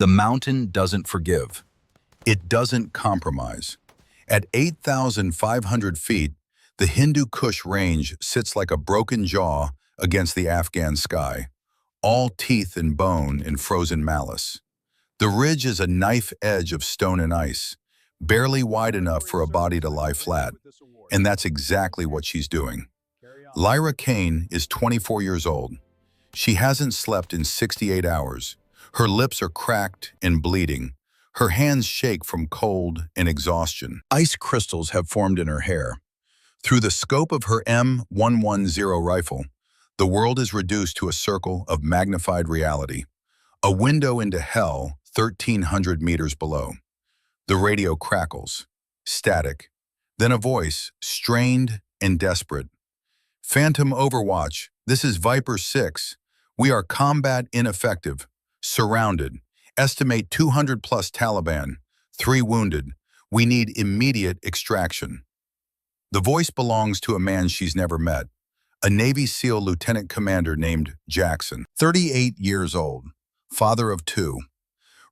The mountain doesn't forgive. It doesn't compromise. At 8,500 feet, the Hindu Kush range sits like a broken jaw against the Afghan sky, all teeth and bone in frozen malice. The ridge is a knife edge of stone and ice, barely wide enough for a body to lie flat, and that's exactly what she's doing. Lyra Kane is 24 years old. She hasn't slept in 68 hours. Her lips are cracked and bleeding. Her hands shake from cold and exhaustion. Ice crystals have formed in her hair. Through the scope of her M110 rifle, the world is reduced to a circle of magnified reality, a window into hell 1,300 meters below. The radio crackles, static, then a voice, strained and desperate. Phantom Overwatch, this is Viper 6. We are combat ineffective, surrounded. Estimate 200 plus Taliban, 3 wounded. We need immediate extraction. The voice belongs to a man she's never met, a Navy SEAL lieutenant commander named Jackson, 38 years old, father of 2.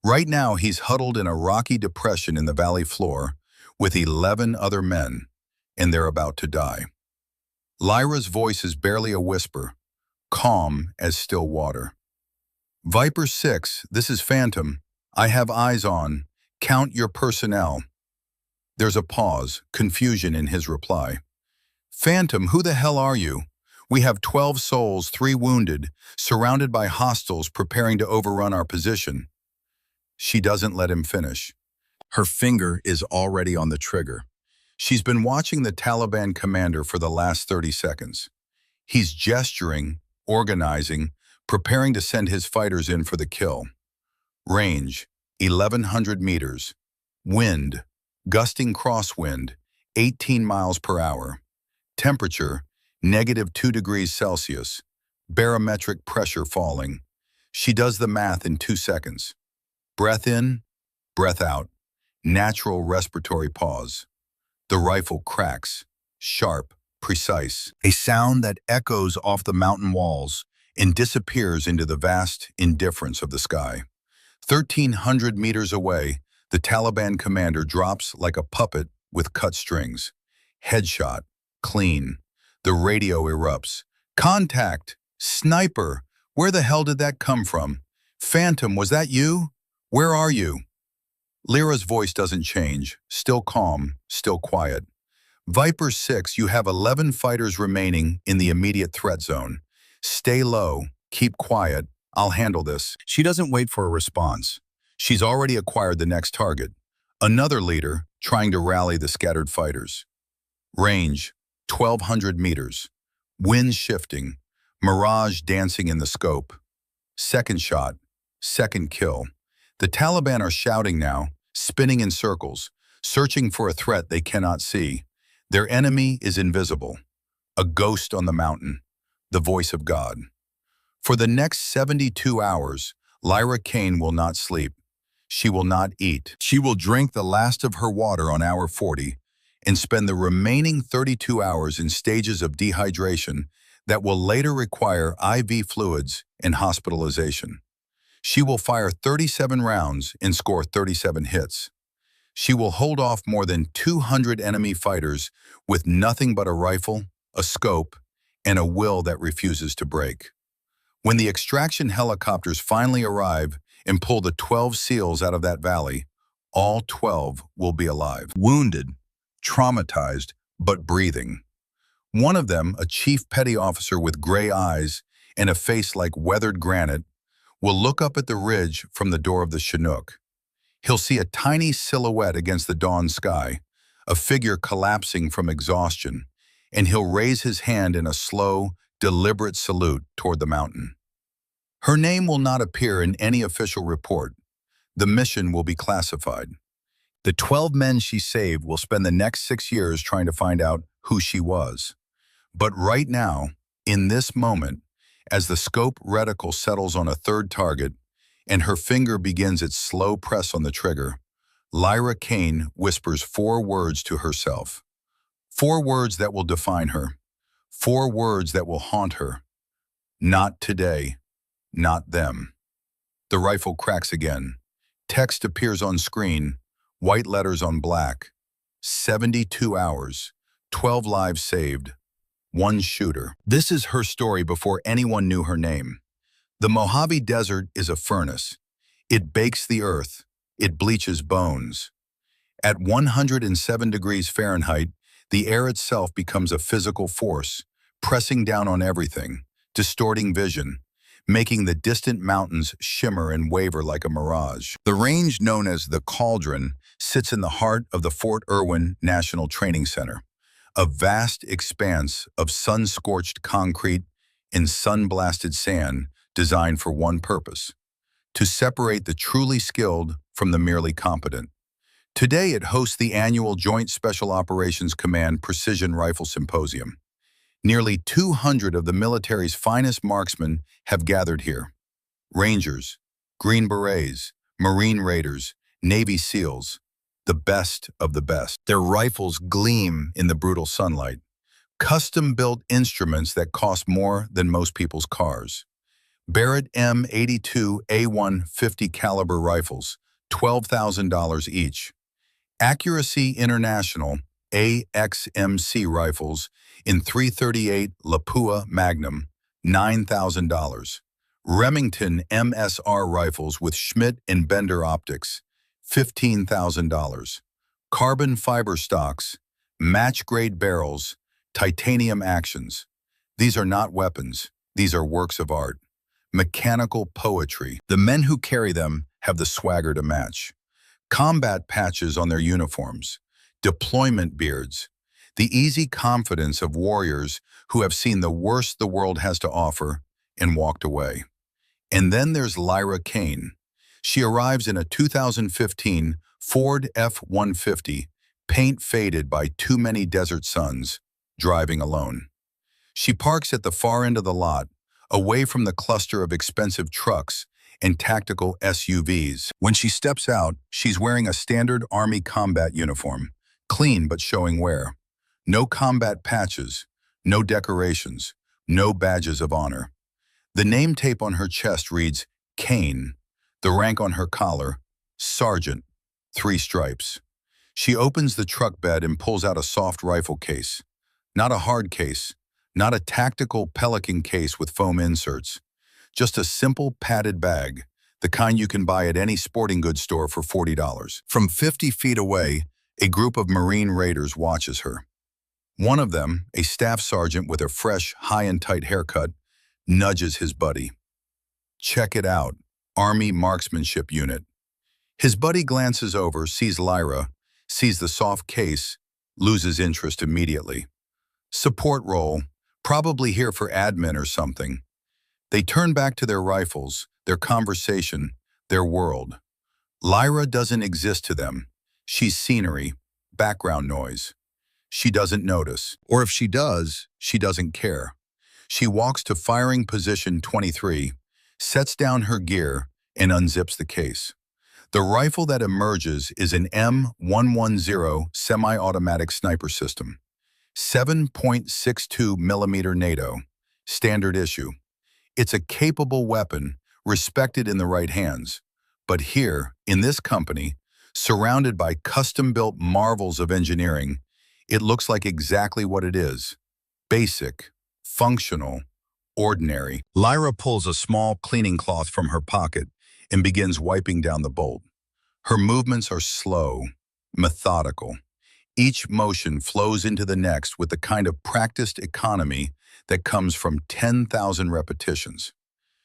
Right now, he's huddled in a rocky depression in the valley floor with 11 other men, and they're about to die. Lyra's voice is barely a whisper, calm as still water. Viper 6, this is Phantom. I have eyes on. Count your personnel. There's a pause, confusion in his reply. Phantom, who the hell are you? We have 12 souls, 3 wounded, surrounded by hostiles preparing to overrun our position. She doesn't let him finish. Her finger is already on the trigger. She's been watching the Taliban commander for the last 30 seconds. He's gesturing, organizing, preparing to send his fighters in for the kill. Range, 1,100 meters. Wind, gusting crosswind, 18 miles per hour. Temperature, -2 degrees Celsius. Barometric pressure falling. She does the math in 2 seconds. Breath in, breath out. Natural respiratory pause. The rifle cracks, sharp, precise. A sound that echoes off the mountain walls and disappears into the vast indifference of the sky. 1,300 meters away, the Taliban commander drops like a puppet with cut strings. Headshot, clean. The radio erupts. Contact! Sniper! Where the hell did that come from? Phantom, was that you? Where are you? Lyra's voice doesn't change, still calm, still quiet. Viper 6, you have 11 fighters remaining in the immediate threat zone. Stay low, keep quiet, I'll handle this. She doesn't wait for a response. She's already acquired the next target, another leader trying to rally the scattered fighters. Range, 1,200 meters. Wind shifting, mirage dancing in the scope. Second shot, second kill. The Taliban are shouting now, spinning in circles, searching for a threat they cannot see. Their enemy is invisible, a ghost on the mountain, the voice of God. For the next 72 hours, Lyra Kane will not sleep. She will not eat. She will drink the last of her water on hour 40 and spend the remaining 32 hours in stages of dehydration that will later require IV fluids and hospitalization. She will fire 37 rounds and score 37 hits. She will hold off more than 200 enemy fighters with nothing but a rifle, a scope, and a will that refuses to break. When the extraction helicopters finally arrive and pull the 12 SEALs out of that valley, all 12 will be alive. Wounded, traumatized, but breathing. One of them, a chief petty officer with gray eyes and a face like weathered granite, will look up at the ridge from the door of the Chinook. He'll see a tiny silhouette against the dawn sky, a figure collapsing from exhaustion, and he'll raise his hand in a slow, deliberate salute toward the mountain. Her name will not appear in any official report. The mission will be classified. The 12 men she saved will spend the next 6 years trying to find out who she was. But right now, in this moment, as the scope reticle settles on a third target and her finger begins its slow press on the trigger, Lyra Kane whispers 4 words to herself. 4 words that will define her. 4 words that will haunt her. Not today. Not them. The rifle cracks again. Text appears on screen, white letters on black. 72 hours, 12 lives saved, one shooter. This is her story before anyone knew her name. The Mojave Desert is a furnace. It bakes the earth. It bleaches bones. At 107 degrees Fahrenheit, the air itself becomes a physical force, pressing down on everything, distorting vision, making the distant mountains shimmer and waver like a mirage. The range known as the Cauldron sits in the heart of the Fort Irwin National Training Center, a vast expanse of sun-scorched concrete and sun-blasted sand designed for one purpose: to separate the truly skilled from the merely competent. Today it hosts the annual Joint Special Operations Command Precision Rifle Symposium. Nearly 200 of the military's finest marksmen have gathered here. Rangers, Green Berets, Marine Raiders, Navy SEALs, the best of the best. Their rifles gleam in the brutal sunlight, custom-built instruments that cost more than most people's cars. Barrett M82 A150 caliber rifles, $12,000 each. Accuracy International AXMC rifles in .338 Lapua Magnum, $9,000. Remington MSR rifles with Schmidt and Bender optics, $15,000. Carbon fiber stocks, match-grade barrels, titanium actions. These are not weapons, these are works of art. Mechanical poetry. The men who carry them have the swagger to match. Combat patches on their uniforms, deployment beards, the easy confidence of warriors who have seen the worst the world has to offer and walked away. And then there's Lyra Kane. She arrives in a 2015 Ford F-150, paint faded by too many desert suns, driving alone. She parks at the far end of the lot, away from the cluster of expensive trucks and tactical SUVs. When she steps out, she's wearing a standard Army combat uniform, clean but showing wear. No combat patches, no decorations, no badges of honor. The name tape on her chest reads Kane, the rank on her collar, Sergeant, 3 stripes. She opens the truck bed and pulls out a soft rifle case. Not a hard case, not a tactical Pelican case with foam inserts. Just a simple padded bag, the kind you can buy at any sporting goods store for $40. From 50 feet away, a group of Marine Raiders watches her. One of them, a staff sergeant with a fresh, high and tight haircut, nudges his buddy. Check it out, Army Marksmanship Unit. His buddy glances over, sees Lyra, sees the soft case, loses interest immediately. Support role, probably here for admin or something. They turn back to their rifles, their conversation, their world. Lyra doesn't exist to them. She's scenery, background noise. She doesn't notice. Or if she does, she doesn't care. She walks to firing position 23, sets down her gear, and unzips the case. The rifle that emerges is an M110 semi-automatic sniper system. 7.62 millimeter NATO, standard issue. It's a capable weapon, respected in the right hands. But here, in this company, surrounded by custom-built marvels of engineering, it looks like exactly what it is: basic, functional, ordinary. Lyra pulls a small cleaning cloth from her pocket and begins wiping down the bolt. Her movements are slow, methodical. Each motion flows into the next with the kind of practiced economy that comes from 10,000 repetitions.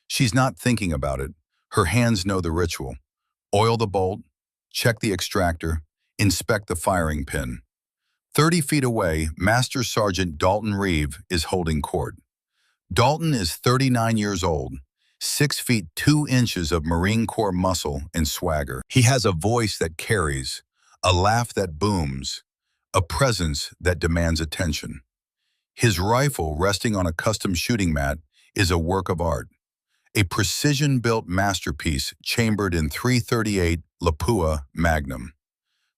She's not thinking about it. Her hands know the ritual. Oil the bolt, check the extractor, inspect the firing pin. 30 feet away, Master Sergeant Dalton Reeve is holding court. Dalton is 39 years old, 6 feet 2 inches of Marine Corps muscle and swagger. He has a voice that carries, a laugh that booms, a presence that demands attention. His rifle, resting on a custom shooting mat, is a work of art. A precision-built masterpiece chambered in .338 Lapua Magnum.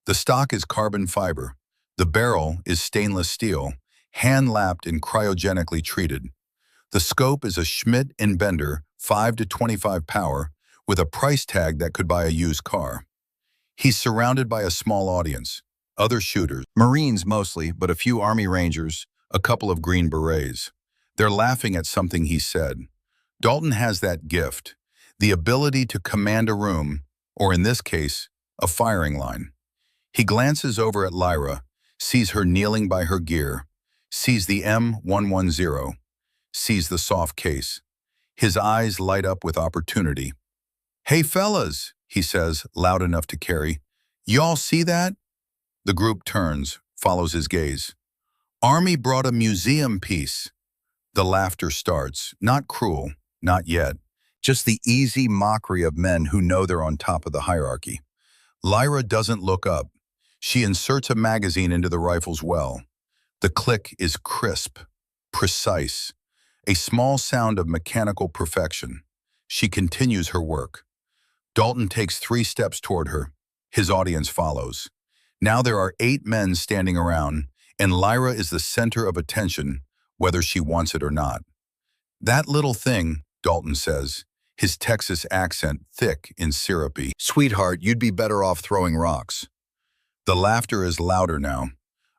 The stock is carbon fiber. The barrel is stainless steel, hand-lapped and cryogenically treated. The scope is a Schmidt & Bender 5 to 25 power with a price tag that could buy a used car. He's surrounded by a small audience, other shooters, Marines mostly, but a few Army Rangers, a couple of Green Berets. They're laughing at something he said. Dalton has that gift, the ability to command a room, or in this case, a firing line. He glances over at Lyra, sees her kneeling by her gear, sees the M110, sees the soft case. His eyes light up with opportunity. "Hey fellas," he says, loud enough to carry. "Y'all see that?" The group turns, follows his gaze. "Army brought a museum piece." The laughter starts, not cruel, not yet. Just the easy mockery of men who know they're on top of the hierarchy. Lyra doesn't look up. She inserts a magazine into the rifle's well. The click is crisp, precise, a small sound of mechanical perfection. She continues her work. Dalton takes 3 steps toward her. His audience follows. Now there are 8 men standing around, and Lyra is the center of attention, whether she wants it or not. "That little thing," Dalton says, his Texas accent thick and syrupy. "Sweetheart, you'd be better off throwing rocks." The laughter is louder now.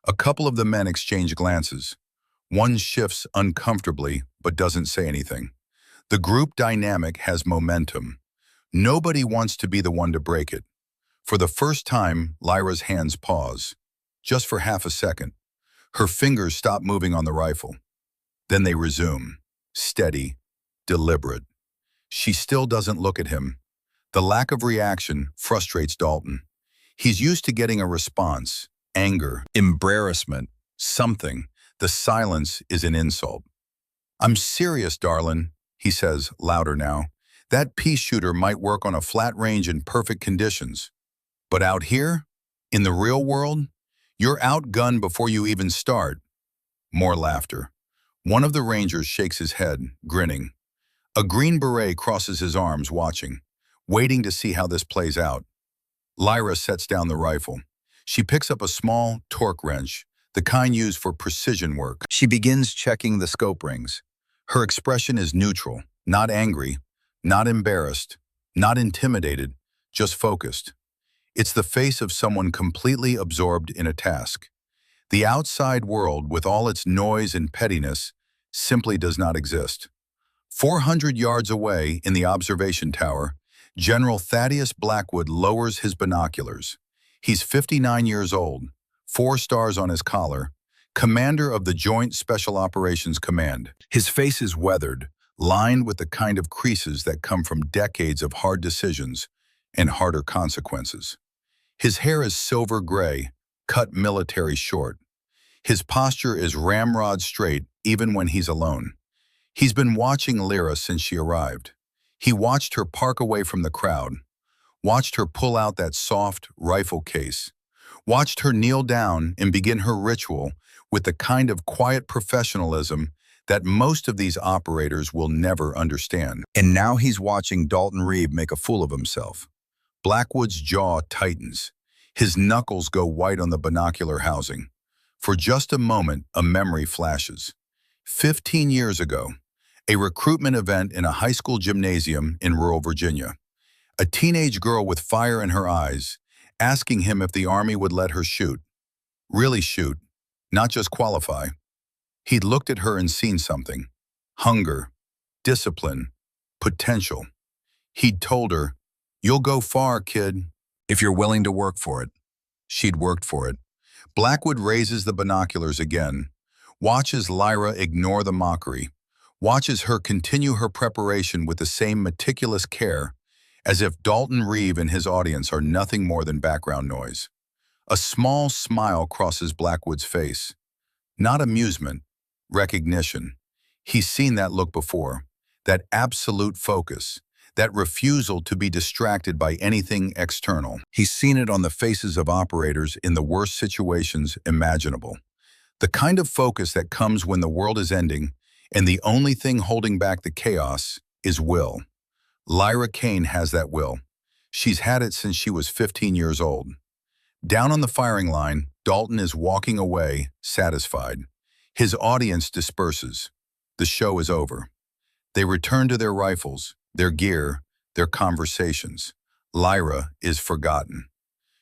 A couple of the men exchange glances. One shifts uncomfortably, but doesn't say anything. The group dynamic has momentum. Nobody wants to be the one to break it. For the first time, Lyra's hands pause. Just for half a second. Her fingers stop moving on the rifle. Then they resume. Steady, deliberate. She still doesn't look at him. The lack of reaction frustrates Dalton. He's used to getting a response, anger, embarrassment, something. The silence is an insult. "I'm serious, darling," he says, louder now. "That pea shooter might work on a flat range in perfect conditions. But out here, in the real world, you're outgunned before you even start." More laughter. One of the Rangers shakes his head, grinning. A Green Beret crosses his arms, watching, waiting to see how this plays out. Lyra sets down the rifle. She picks up a small torque wrench, the kind used for precision work. She begins checking the scope rings. Her expression is neutral, not angry, not embarrassed, not intimidated, just focused. It's the face of someone completely absorbed in a task. The outside world, with all its noise and pettiness, simply does not exist. 400 yards away in the observation tower, General Thaddeus Blackwood lowers his binoculars. He's 59 years old, 4 stars on his collar, commander of the Joint Special Operations Command. His face is weathered, lined with the kind of creases that come from decades of hard decisions and harder consequences. His hair is silver gray, cut military short. His posture is ramrod straight even when he's alone. He's been watching Lyra since she arrived. He watched her park away from the crowd, watched her pull out that soft rifle case, watched her kneel down and begin her ritual with the kind of quiet professionalism that most of these operators will never understand. And now he's watching Dalton Reeb make a fool of himself. Blackwood's jaw tightens. His knuckles go white on the binocular housing. For just a moment, a memory flashes. 15 years ago, a recruitment event in a high school gymnasium in rural Virginia. A teenage girl with fire in her eyes, asking him if the Army would let her shoot. Really shoot, not just qualify. He'd looked at her and seen something. Hunger, discipline, potential. He'd told her, "You'll go far, kid, if you're willing to work for it." She'd worked for it. Blackwood raises the binoculars again, watches Lyra ignore the mockery, watches her continue her preparation with the same meticulous care, as if Dalton Reeb and his audience are nothing more than background noise. A small smile crosses Blackwood's face. Not amusement, recognition. He's seen that look before, that absolute focus, that refusal to be distracted by anything external. He's seen it on the faces of operators in the worst situations imaginable. The kind of focus that comes when the world is ending and the only thing holding back the chaos is will. Lyra Kane has that will. She's had it since she was 15 years old. Down on the firing line, Dalton is walking away, satisfied. His audience disperses. The show is over. They return to their rifles, their gear, their conversations. Lyra is forgotten.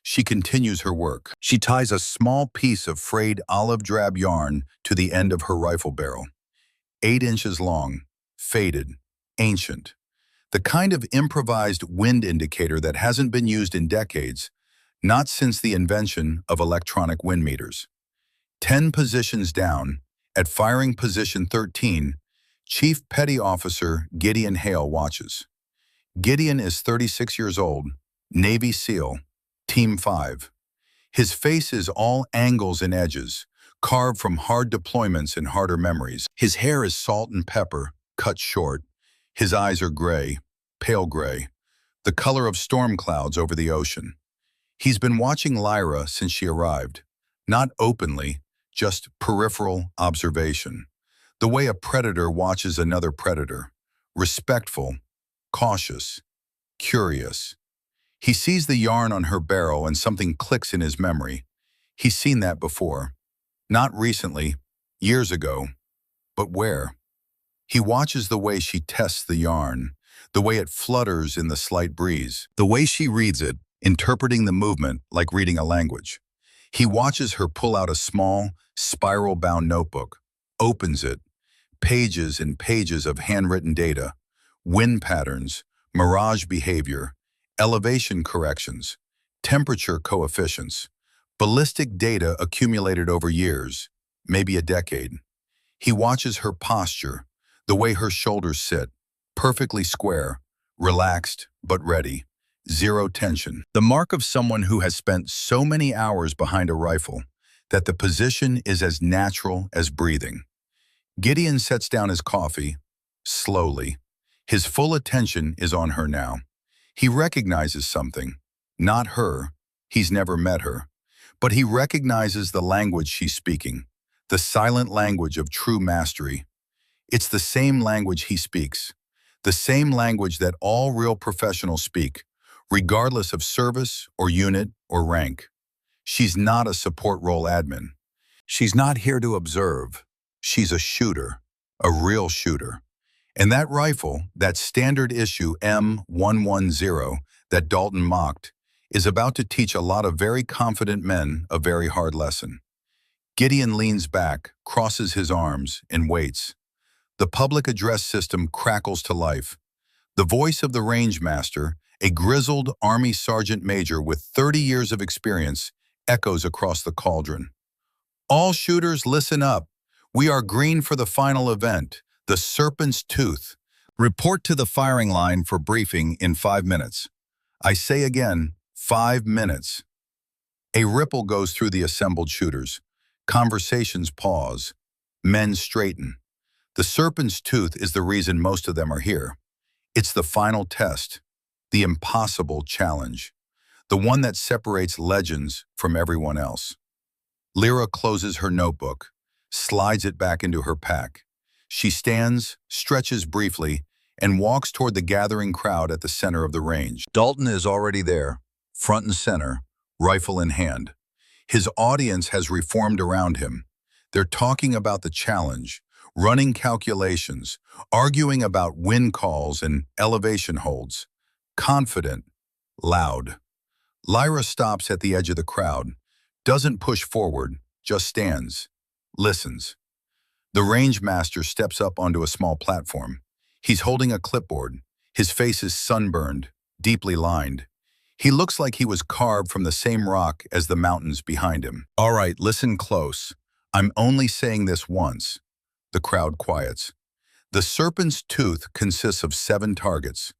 She continues her work. She ties a small piece of frayed olive drab yarn to the end of her rifle barrel. 8 inches long, faded, ancient. The kind of improvised wind indicator that hasn't been used in decades, not since the invention of electronic wind meters. 10 positions down, at firing position 13, Chief Petty Officer Gideon Hale watches. Gideon is 36 years old, Navy SEAL, Team 5. His face is all angles and edges, carved from hard deployments and harder memories. His hair is salt and pepper, cut short. His eyes are gray, pale gray, the color of storm clouds over the ocean. He's been watching Lyra since she arrived, not openly, just peripheral observation. The way a predator watches another predator, respectful, cautious, curious. He sees the yarn on her barrel and something clicks in his memory. He's seen that before. Not recently, years ago, but where? He watches the way she tests the yarn, the way it flutters in the slight breeze, the way she reads it, interpreting the movement like reading a language. He watches her pull out a small, spiral-bound notebook, opens it, pages and pages of handwritten data, wind patterns, mirage behavior, elevation corrections, temperature coefficients, ballistic data accumulated over years, maybe a decade. He watches her posture, the way her shoulders sit, perfectly square, relaxed but ready, zero tension. The mark of someone who has spent so many hours behind a rifle that the position is as natural as breathing. Gideon sets down his coffee, slowly. His full attention is on her now. He recognizes something, not her, he's never met her, but he recognizes the language she's speaking, the silent language of true mastery. It's the same language he speaks, the same language that all real professionals speak, regardless of service or unit or rank. She's not a support role admin. She's not here to observe. She's a shooter, a real shooter. And that rifle, that standard issue M110 that Dalton mocked, is about to teach a lot of very confident men a very hard lesson. Gideon leans back, crosses his arms, and waits. The public address system crackles to life. The voice of the range master, a grizzled Army Sergeant Major with 30 years of experience, echoes across the cauldron. All shooters, listen up. We are green for the final event, the Serpent's Tooth. Report to the firing line for briefing in 5 minutes. I say again, 5 minutes. A ripple goes through the assembled shooters. Conversations pause. Men straighten. The Serpent's Tooth is the reason most of them are here. It's the final test, the impossible challenge, the one that separates legends from everyone else. Lyra closes her notebook, slides it back into her pack. She stands, stretches briefly, and walks toward the gathering crowd at the center of the range. Dalton is already there, front and center, rifle in hand. His audience has reformed around him. They're talking about the challenge, running calculations, arguing about wind calls and elevation holds. Confident, loud. Lyra stops at the edge of the crowd, doesn't push forward, just stands, listens. The range master steps up onto a small platform. He's holding a clipboard. His face is sunburned, deeply lined. He looks like he was carved from the same rock as the mountains behind him. All right, listen close. I'm only saying this once. The crowd quiets. The Serpent's Tooth consists of 7 targets.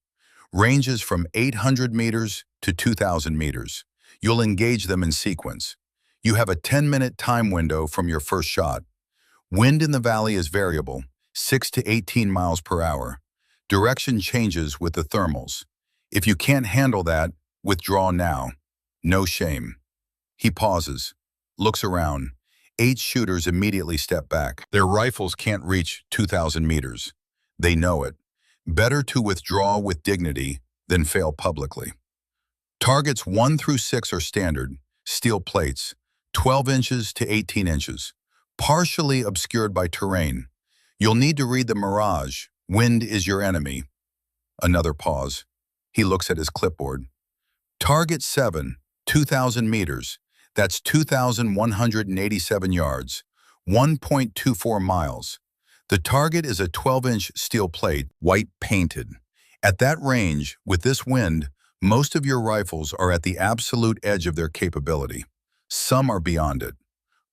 Ranges from 800 meters to 2,000 meters. You'll engage them in sequence. You have a 10-minute time window from your first shot. Wind in the valley is variable, 6 to 18 miles per hour. Direction changes with the thermals. If you can't handle that, withdraw now. No shame. He pauses, looks around. 8 shooters immediately step back. Their rifles can't reach 2,000 meters. They know it. Better to withdraw with dignity than fail publicly. Targets 1 through 6 are standard, steel plates, 12 inches to 18 inches, partially obscured by terrain. You'll need to read the mirage. Wind is your enemy. Another pause. He looks at his clipboard. Target 7, 2,000 meters. That's 2,187 yards, 1.24 miles. The target is a 12-inch steel plate, white painted. At that range, with this wind, most of your rifles are at the absolute edge of their capability. Some are beyond it.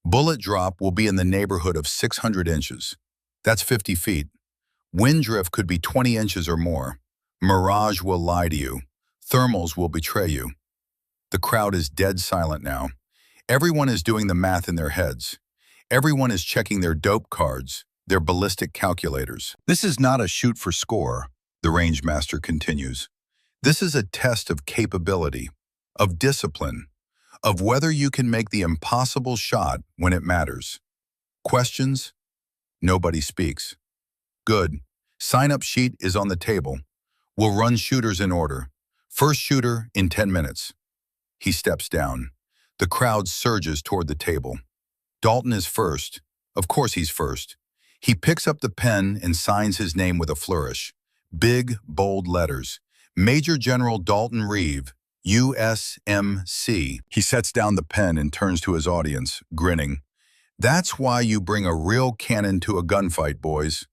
Bullet drop will be in the neighborhood of 600 inches. That's 50 feet. Wind drift could be 20 inches or more. Mirage will lie to you. Thermals will betray you. The crowd is dead silent now. Everyone is doing the math in their heads. Everyone is checking their dope cards, their ballistic calculators. This is not a shoot for score, the range master continues. This is a test of capability, of discipline, of whether you can make the impossible shot when it matters. Questions? Nobody speaks. Good. Sign-up sheet is on the table. We'll run shooters in order. First shooter in 10 minutes. He steps down. The crowd surges toward the table. Dalton is first. Of course he's first. He picks up the pen and signs his name with a flourish. Big, bold letters. Major General Dalton Reeve, USMC. He sets down the pen and turns to his audience, grinning. That's why you bring a real cannon to a gunfight, boys.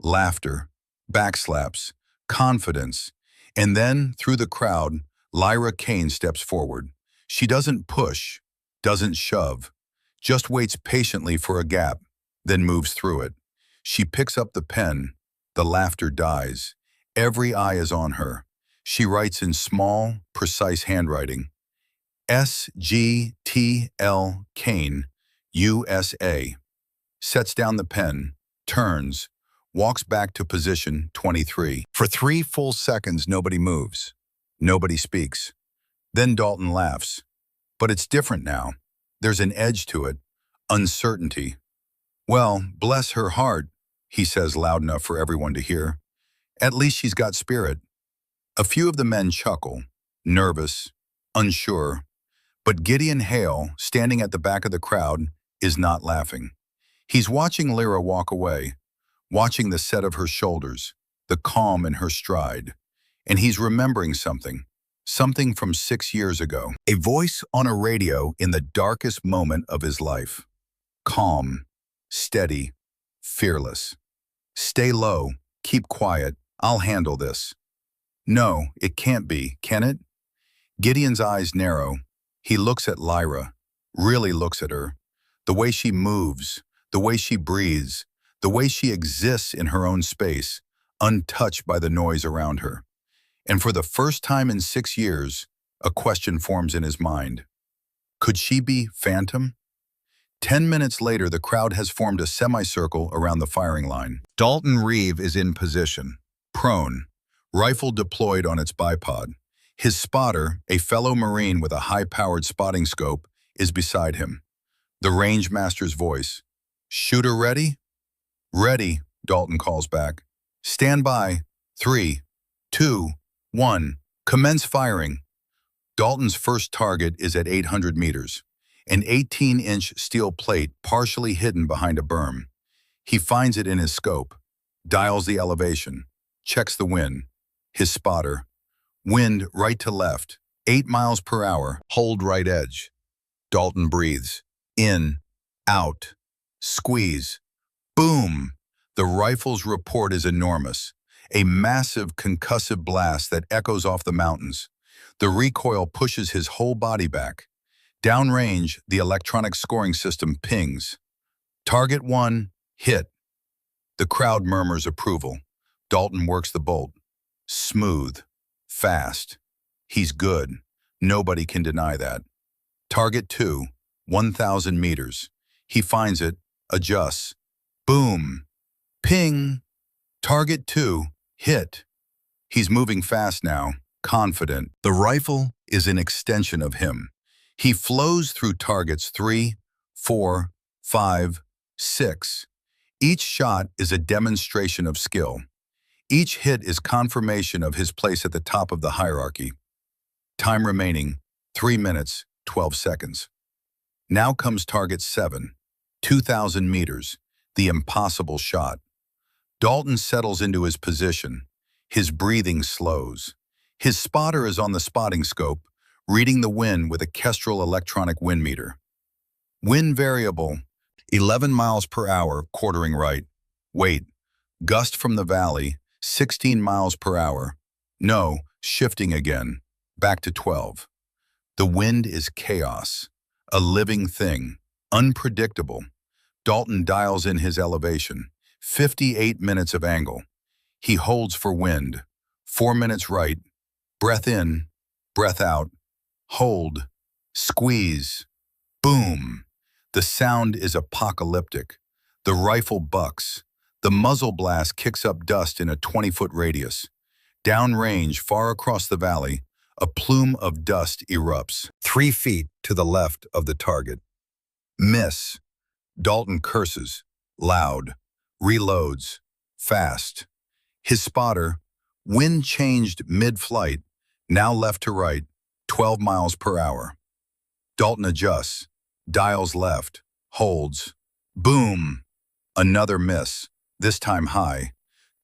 Laughter, backslaps, confidence. And then, through the crowd, Lyra Kane steps forward. She doesn't push, doesn't shove, just waits patiently for a gap, then moves through it. She picks up the pen. The laughter dies. Every eye is on her. She writes in small, precise handwriting. SGTL Kane, USA. Sets down the pen, turns, walks back to position 23. For 3 full seconds, nobody moves. Nobody speaks. Then Dalton laughs. But it's different now. There's an edge to it. Uncertainty. Well, bless her heart, he says loud enough for everyone to hear. At least she's got spirit. A few of the men chuckle, nervous, unsure. But Gideon Hale, standing at the back of the crowd, is not laughing. He's watching Lyra walk away, watching the set of her shoulders, the calm in her stride. And he's remembering something from 6 years ago. A voice on a radio in the darkest moment of his life. Calm, steady, fearless. Stay low, keep quiet, I'll handle this. No, it can't be, can it? Gideon's eyes narrow. He looks at Lyra, really looks at her. The way she moves, the way she breathes, the way she exists in her own space, untouched by the noise around her. And for the first time in 6 years, a question forms in his mind. Could she be Phantom? 10 minutes later, the crowd has formed a semicircle around the firing line. Dalton Reeve is in position, prone, rifle deployed on its bipod. His spotter, a fellow Marine with a high-powered spotting scope, is beside him. The range master's voice. Shooter ready? Ready, Dalton calls back. Stand by. 3, 2, 1. Commence firing. Dalton's first target is at 800 meters, an 18-inch steel plate partially hidden behind a berm. He finds it in his scope, dials the elevation, checks the wind. His spotter. Wind right to left, 8 miles per hour, hold right edge. Dalton breathes. In, out, squeeze. Boom! The rifle's report is enormous. A massive concussive blast that echoes off the mountains. The recoil pushes his whole body back. Downrange, the electronic scoring system pings. Target 1, hit. The crowd murmurs approval. Dalton works the bolt. Smooth. Fast. He's good. Nobody can deny that. Target 2, 1,000 meters. He finds it, adjusts. Boom. Ping. Target 2, hit. He's moving fast now, confident. The rifle is an extension of him. He flows through targets 3, 4, 5, 6. Each shot is a demonstration of skill. Each hit is confirmation of his place at the top of the hierarchy. Time remaining, 3 minutes, 12 seconds. Now comes target 7, 2,000 meters, the impossible shot. Dalton settles into his position. His breathing slows. His spotter is on the spotting scope, reading the wind with a Kestrel electronic wind meter. Wind variable, 11 miles per hour, quartering right. Wait, gust from the valley, 16 miles per hour. No, shifting again, back to 12. The wind is chaos, a living thing, unpredictable. Dalton dials in his elevation, 58 minutes of angle. He holds for wind, 4 minutes right, breath in, breath out, hold, squeeze, boom. The sound is apocalyptic. The rifle bucks. The muzzle blast kicks up dust in a 20-foot radius. Downrange, far across the valley, a plume of dust erupts, 3 feet to the left of the target. Miss. Dalton curses, loud, reloads, fast. His spotter, wind changed mid-flight, now left to right, 12 miles per hour. Dalton adjusts, dials left, holds. Boom! Another miss, this time high,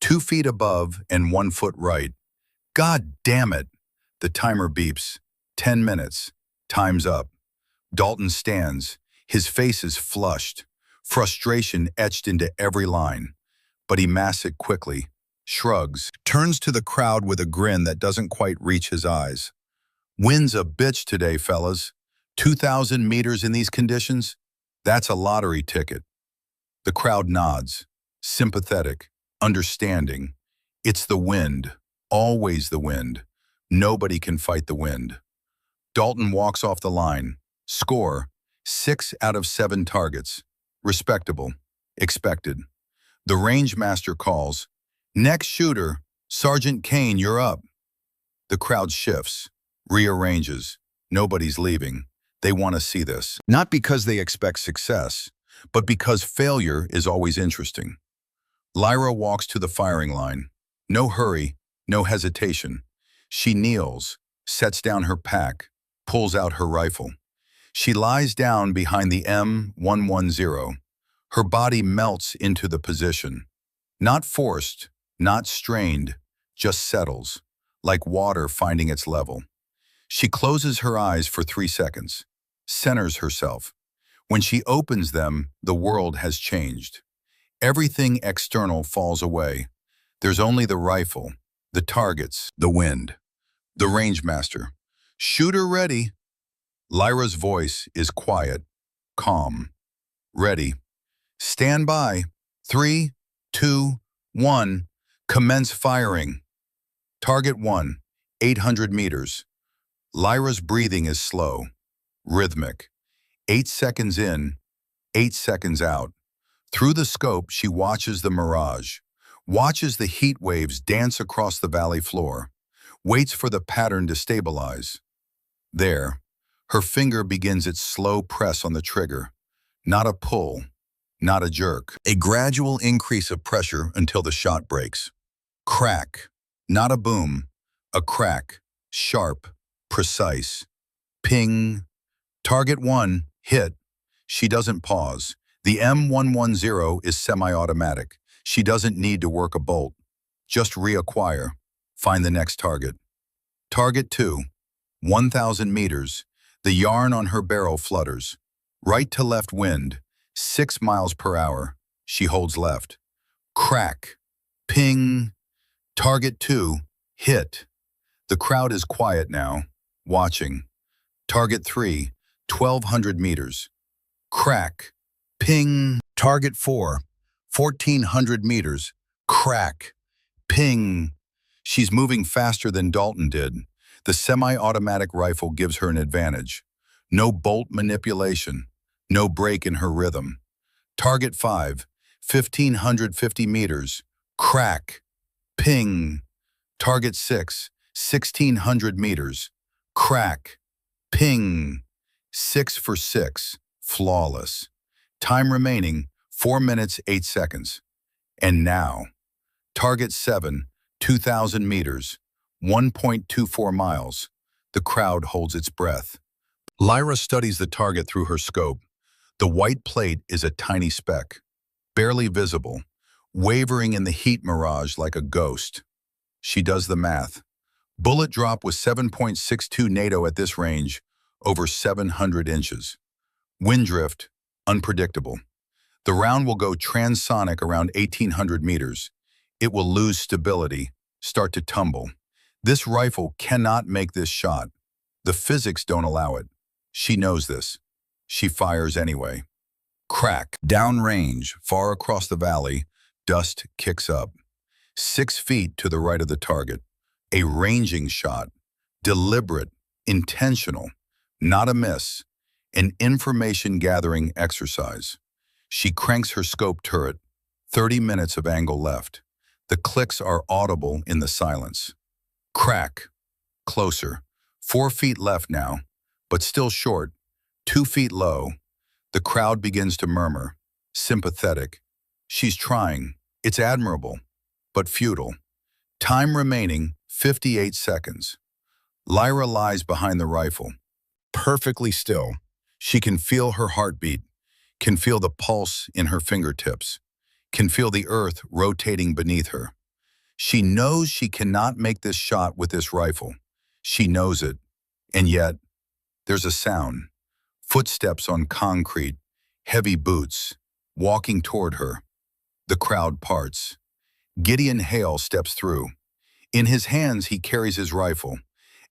2 feet above and 1 foot right. God damn it! The timer beeps. 10 minutes. Time's up. Dalton stands. His face is flushed, frustration etched into every line. But he masks it quickly, shrugs, turns to the crowd with a grin that doesn't quite reach his eyes. Wind's a bitch today, fellas. 2,000 meters in these conditions? That's a lottery ticket. The crowd nods, sympathetic, understanding. It's the wind, always the wind. Nobody can fight the wind. Dalton walks off the line. Score, 6 out of 7 targets. Respectable. Expected. The range master calls, "Next shooter, Sergeant Kane, you're up." The crowd shifts, rearranges. Nobody's leaving. They want to see this. Not because they expect success, but because failure is always interesting. Lyra walks to the firing line. No hurry, no hesitation. She kneels, sets down her pack, pulls out her rifle. She lies down behind the M110. Her body melts into the position. Not forced, not strained, just settles, like water finding its level. She closes her eyes for 3 seconds, centers herself. When she opens them, the world has changed. Everything external falls away. There's only the rifle, the targets, the wind. The range master. "Shooter ready." Lyra's voice is quiet, calm. "Ready. Stand by. 3, 2, 1. Commence firing." Target 1, 800 meters. Lyra's breathing is slow, rhythmic. 8 seconds in, 8 seconds out. Through the scope, she watches the mirage, watches the heat waves dance across the valley floor, waits for the pattern to stabilize. There, her finger begins its slow press on the trigger. Not a pull, not a jerk. A gradual increase of pressure until the shot breaks. Crack, not a boom, a crack, sharp, precise. Ping. Target 1, hit. She doesn't pause. The M110 is semi-automatic. She doesn't need to work a bolt. Just reacquire. Find the next target. Target 2, 1,000 meters. The yarn on her barrel flutters. Right to left wind, 6 miles per hour. She holds left. Crack. Ping. Target 2, hit. The crowd is quiet now, watching. Target 3, 1,200 meters. Crack. Ping. Target 4, 1,400 meters. Crack. Ping. She's moving faster than Dalton did. The semi-automatic rifle gives her an advantage. No bolt manipulation. No break in her rhythm. Target 5, 1,550 meters. Crack. Ping. Target 6, 1,600 meters. Crack. Ping. 6 for 6. Flawless. Time remaining, 4 minutes, 8 seconds. And now, target 7, 2,000 meters, 1.24 miles. The crowd holds its breath. Lyra studies the target through her scope. The white plate is a tiny speck, barely visible, wavering in the heat mirage like a ghost. She does the math. Bullet drop was 7.62 NATO at this range, over 700 inches. Wind drift, unpredictable. The round will go transonic around 1,800 meters. It will lose stability, start to tumble. This rifle cannot make this shot. The physics don't allow it. She knows this. She fires anyway. Crack. Downrange, far across the valley, dust kicks up. 6 feet to the right of the target. A ranging shot. Deliberate, intentional, not a miss. An information-gathering exercise. She cranks her scope turret. 30 minutes of angle left. The clicks are audible in the silence. Crack. Closer. 4 feet left now, but still short. 2 feet low. The crowd begins to murmur. Sympathetic. She's trying. It's admirable, but futile. Time remaining, 58 seconds. Lyra lies behind the rifle. Perfectly still. She can feel her heartbeat, can feel the pulse in her fingertips, can feel the earth rotating beneath her. She knows she cannot make this shot with this rifle. She knows it. And yet, there's a sound. Footsteps on concrete, heavy boots, walking toward her. The crowd parts. Gideon Hale steps through. In his hands, he carries his rifle,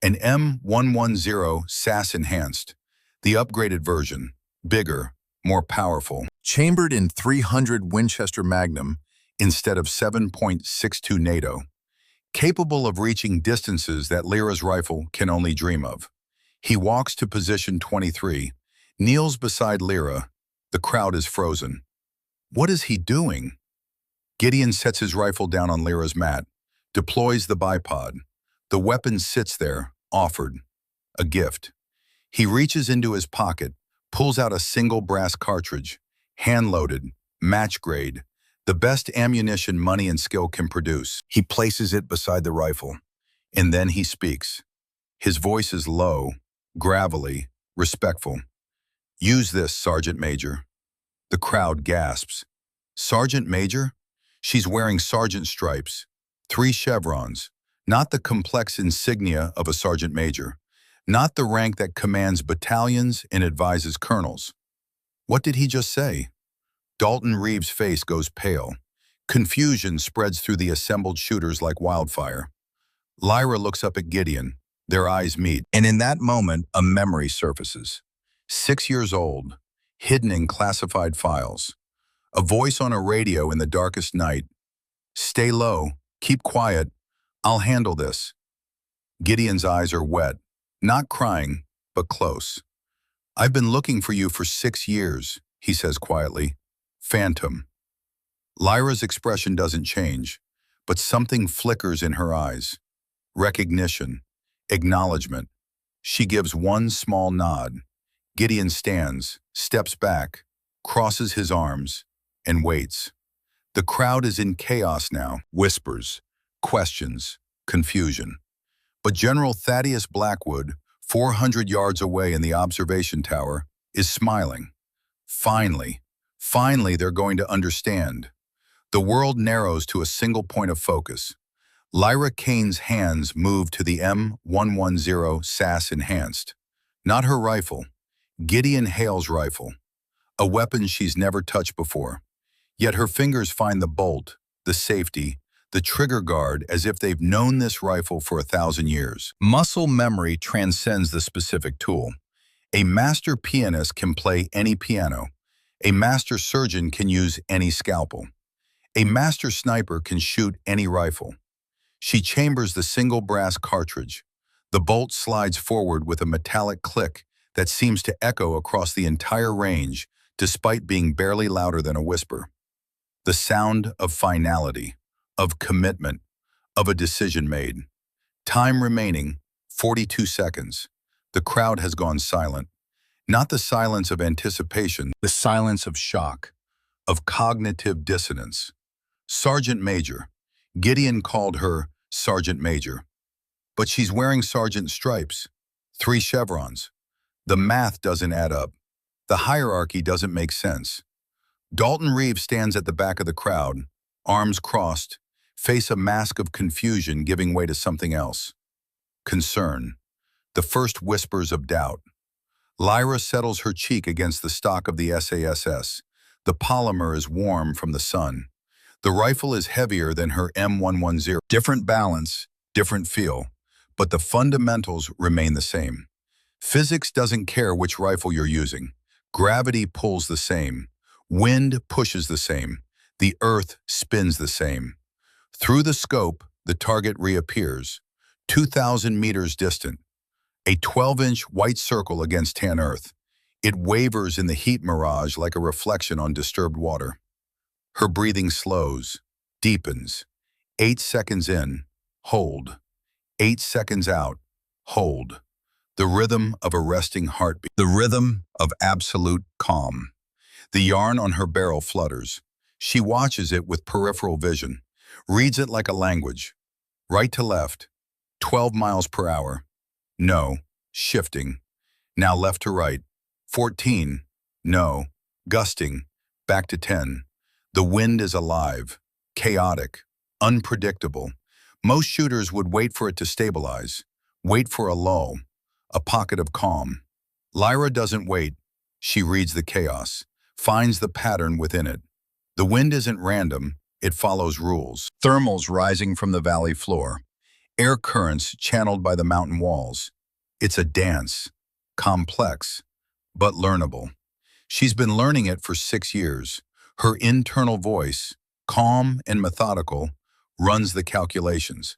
an M110 SAS Enhanced, the upgraded version, bigger, more powerful. Chambered in .300 Winchester Magnum instead of 7.62 NATO, capable of reaching distances that Lyra's rifle can only dream of. He walks to position 23, kneels beside Lyra. The crowd is frozen. What is he doing? Gideon sets his rifle down on Lyra's mat, deploys the bipod. The weapon sits there, offered, a gift. He reaches into his pocket, pulls out a single brass cartridge, hand-loaded, match-grade, the best ammunition money and skill can produce. He places it beside the rifle, and then he speaks. His voice is low, gravelly, respectful. Use this, Sergeant Major. The crowd gasps. Sergeant Major? She's wearing sergeant stripes, 3 chevrons, not the complex insignia of a sergeant major, not the rank that commands battalions and advises colonels. What did he just say? Dalton Reeves' face goes pale. Confusion spreads through the assembled shooters like wildfire. Lyra looks up at Gideon. Their eyes meet, and in that moment, a memory surfaces. 6 years old, hidden in classified files. A voice on a radio in the darkest night. Stay low, keep quiet, I'll handle this. Gideon's eyes are wet, not crying, but close. I've been looking for you for 6 years, he says quietly. Phantom. Lyra's expression doesn't change, but something flickers in her eyes. Recognition, acknowledgement. She gives one small nod. Gideon stands, steps back, crosses his arms, and waits. The crowd is in chaos now. Whispers, questions, confusion. But General Thaddeus Blackwood, 400 yards away in the observation tower, is smiling. Finally, they're going to understand. The world narrows to a single point of focus. Lyra Kane's hands move to the M110 SAS Enhanced. Not her rifle, Gideon Hale's rifle. A weapon she's never touched before. Yet her fingers find the bolt, the safety, the trigger guard as if they've known this rifle for 1,000 years. Muscle memory transcends the specific tool. A master pianist can play any piano. A master surgeon can use any scalpel. A master sniper can shoot any rifle. She chambers the single brass cartridge. The bolt slides forward with a metallic click that seems to echo across the entire range, despite being barely louder than a whisper. The sound of finality, of commitment, of a decision made. Time remaining, 42 seconds. The crowd has gone silent. Not the silence of anticipation, the silence of shock, of cognitive dissonance. Sergeant Major. Gideon called her Sergeant Major. But she's wearing sergeant stripes, 3 chevrons. The math doesn't add up. The hierarchy doesn't make sense. Dalton Reeves stands at the back of the crowd, arms crossed, face a mask of confusion giving way to something else. concern, the first whispers of doubt. Lyra settles her cheek against the stock of the SASS. The polymer is warm from the sun. The rifle is heavier than her M110. Different balance, different feel, but the fundamentals remain the same. Physics doesn't care which rifle you're using. Gravity pulls the same. Wind pushes the same. The earth spins the same. Through the scope, the target reappears, 2,000 meters distant. A 12-inch white circle against tan earth. It wavers in the heat mirage like a reflection on disturbed water. Her breathing slows, deepens. 8 seconds in, hold. 8 seconds out, hold. The rhythm of a resting heartbeat. The rhythm of absolute calm. The yarn on her barrel flutters. She watches it with peripheral vision, reads it like a language. Right to left, 12 miles per hour. No, shifting. Now left to right, 14. No, gusting, back to 10. The wind is alive, chaotic, unpredictable. Most shooters would wait for it to stabilize, wait for a lull, a pocket of calm. Lyra doesn't wait. She reads the chaos, finds the pattern within it. The wind isn't random, it follows rules. Thermals rising from the valley floor, air currents channeled by the mountain walls. It's a dance, complex, but learnable. She's been learning it for 6 years. Her internal voice, calm and methodical, runs the calculations.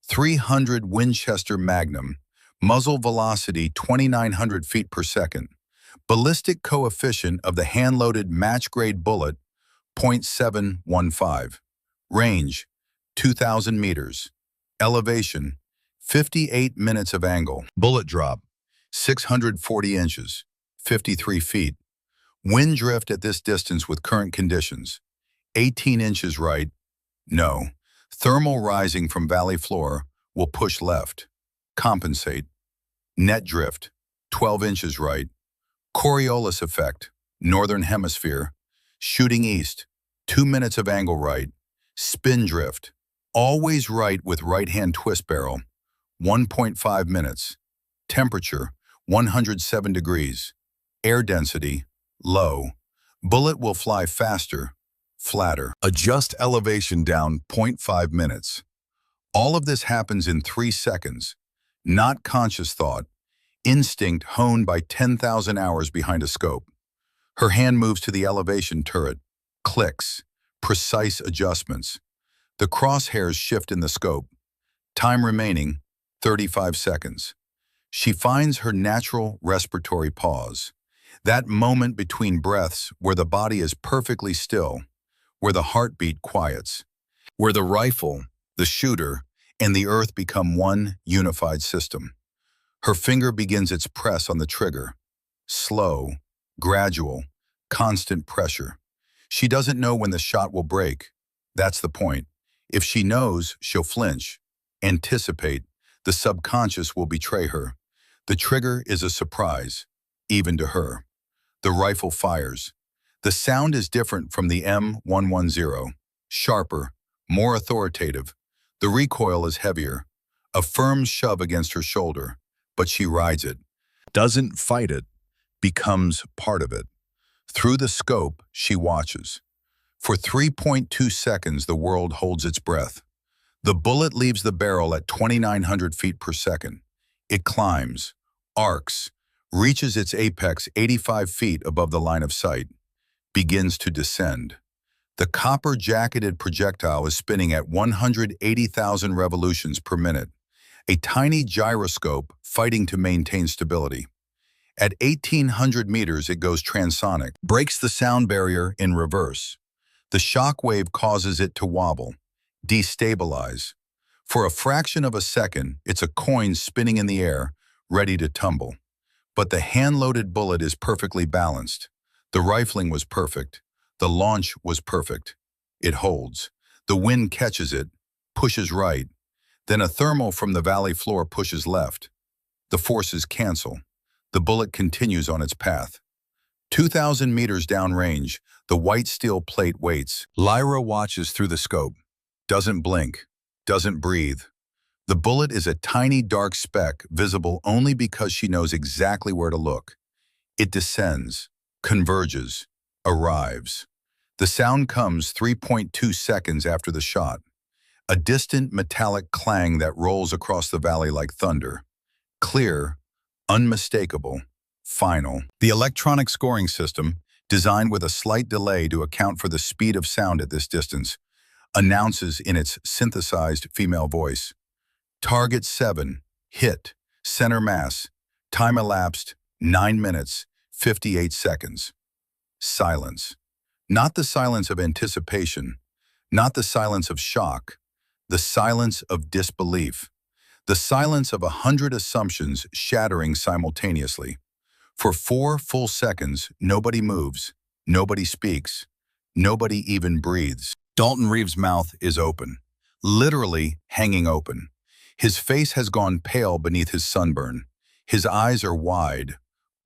300 Winchester Magnum, muzzle velocity 2,900 feet per second. Ballistic coefficient of the hand-loaded match-grade bullet, 0.715. Range, 2,000 meters. Elevation, 58 minutes of angle. Bullet drop, 640 inches, 53 feet. Wind drift at this distance with current conditions, 18 inches right, no. Thermal rising from valley floor will push left, compensate. Net drift, 12 inches right. Coriolis effect, northern hemisphere. Shooting east, 2 minutes of angle right. Spin drift, always right with right-hand twist barrel, 1.5 minutes. Temperature, 107 degrees. Air density, low. Bullet will fly faster, flatter. Adjust elevation down 0.5 minutes. All of this happens in 3 seconds. Not conscious thought. Instinct honed by 10,000 hours behind a scope. Her hand moves to the elevation turret. Clicks. Precise adjustments. The crosshairs shift in the scope. Time remaining, 35 seconds. She finds her natural respiratory pause. That moment between breaths where the body is perfectly still, where the heartbeat quiets, where the rifle, the shooter, and the earth become one unified system. Her finger begins its press on the trigger. Slow, gradual, constant pressure. She doesn't know when the shot will break. That's the point. If she knows, she'll flinch. Anticipate. The subconscious will betray her. The trigger is a surprise, even to her. The rifle fires. The sound is different from the M110. Sharper, more authoritative. The recoil is heavier. A firm shove against her shoulder, but she rides it. Doesn't fight it, becomes part of it. Through the scope, she watches. For 3.2 seconds, the world holds its breath. The bullet leaves the barrel at 2,900 feet per second. It climbs, arcs, reaches its apex 85 feet above the line of sight, begins to descend. The copper-jacketed projectile is spinning at 180,000 revolutions per minute, a tiny gyroscope fighting to maintain stability. At 1,800 meters, it goes transonic, breaks the sound barrier in reverse. The shock wave causes it to wobble, destabilize. For a fraction of a second, it's a coin spinning in the air, ready to tumble. But the hand-loaded bullet is perfectly balanced. The rifling was perfect. The launch was perfect. It holds. The wind catches it, pushes right. Then a thermal from the valley floor pushes left. The forces cancel. The bullet continues on its path. 2,000 meters downrange, the white steel plate waits. Lyra watches through the scope. Doesn't blink. Doesn't breathe. The bullet is a tiny dark speck visible only because she knows exactly where to look. It descends, converges, arrives. The sound comes 3.2 seconds after the shot, a distant metallic clang that rolls across the valley like thunder. Clear, unmistakable, final. The electronic scoring system, designed with a slight delay to account for the speed of sound at this distance, announces in its synthesized female voice, Target 7, hit, center mass, time elapsed, 9 minutes, 58 seconds. Silence. Not the silence of anticipation, not the silence of shock, the silence of disbelief, the silence of 100 assumptions shattering simultaneously. For 4 full seconds, nobody moves, nobody speaks, nobody even breathes. Dalton Reeves' mouth is open, literally hanging open. His face has gone pale beneath his sunburn. His eyes are wide,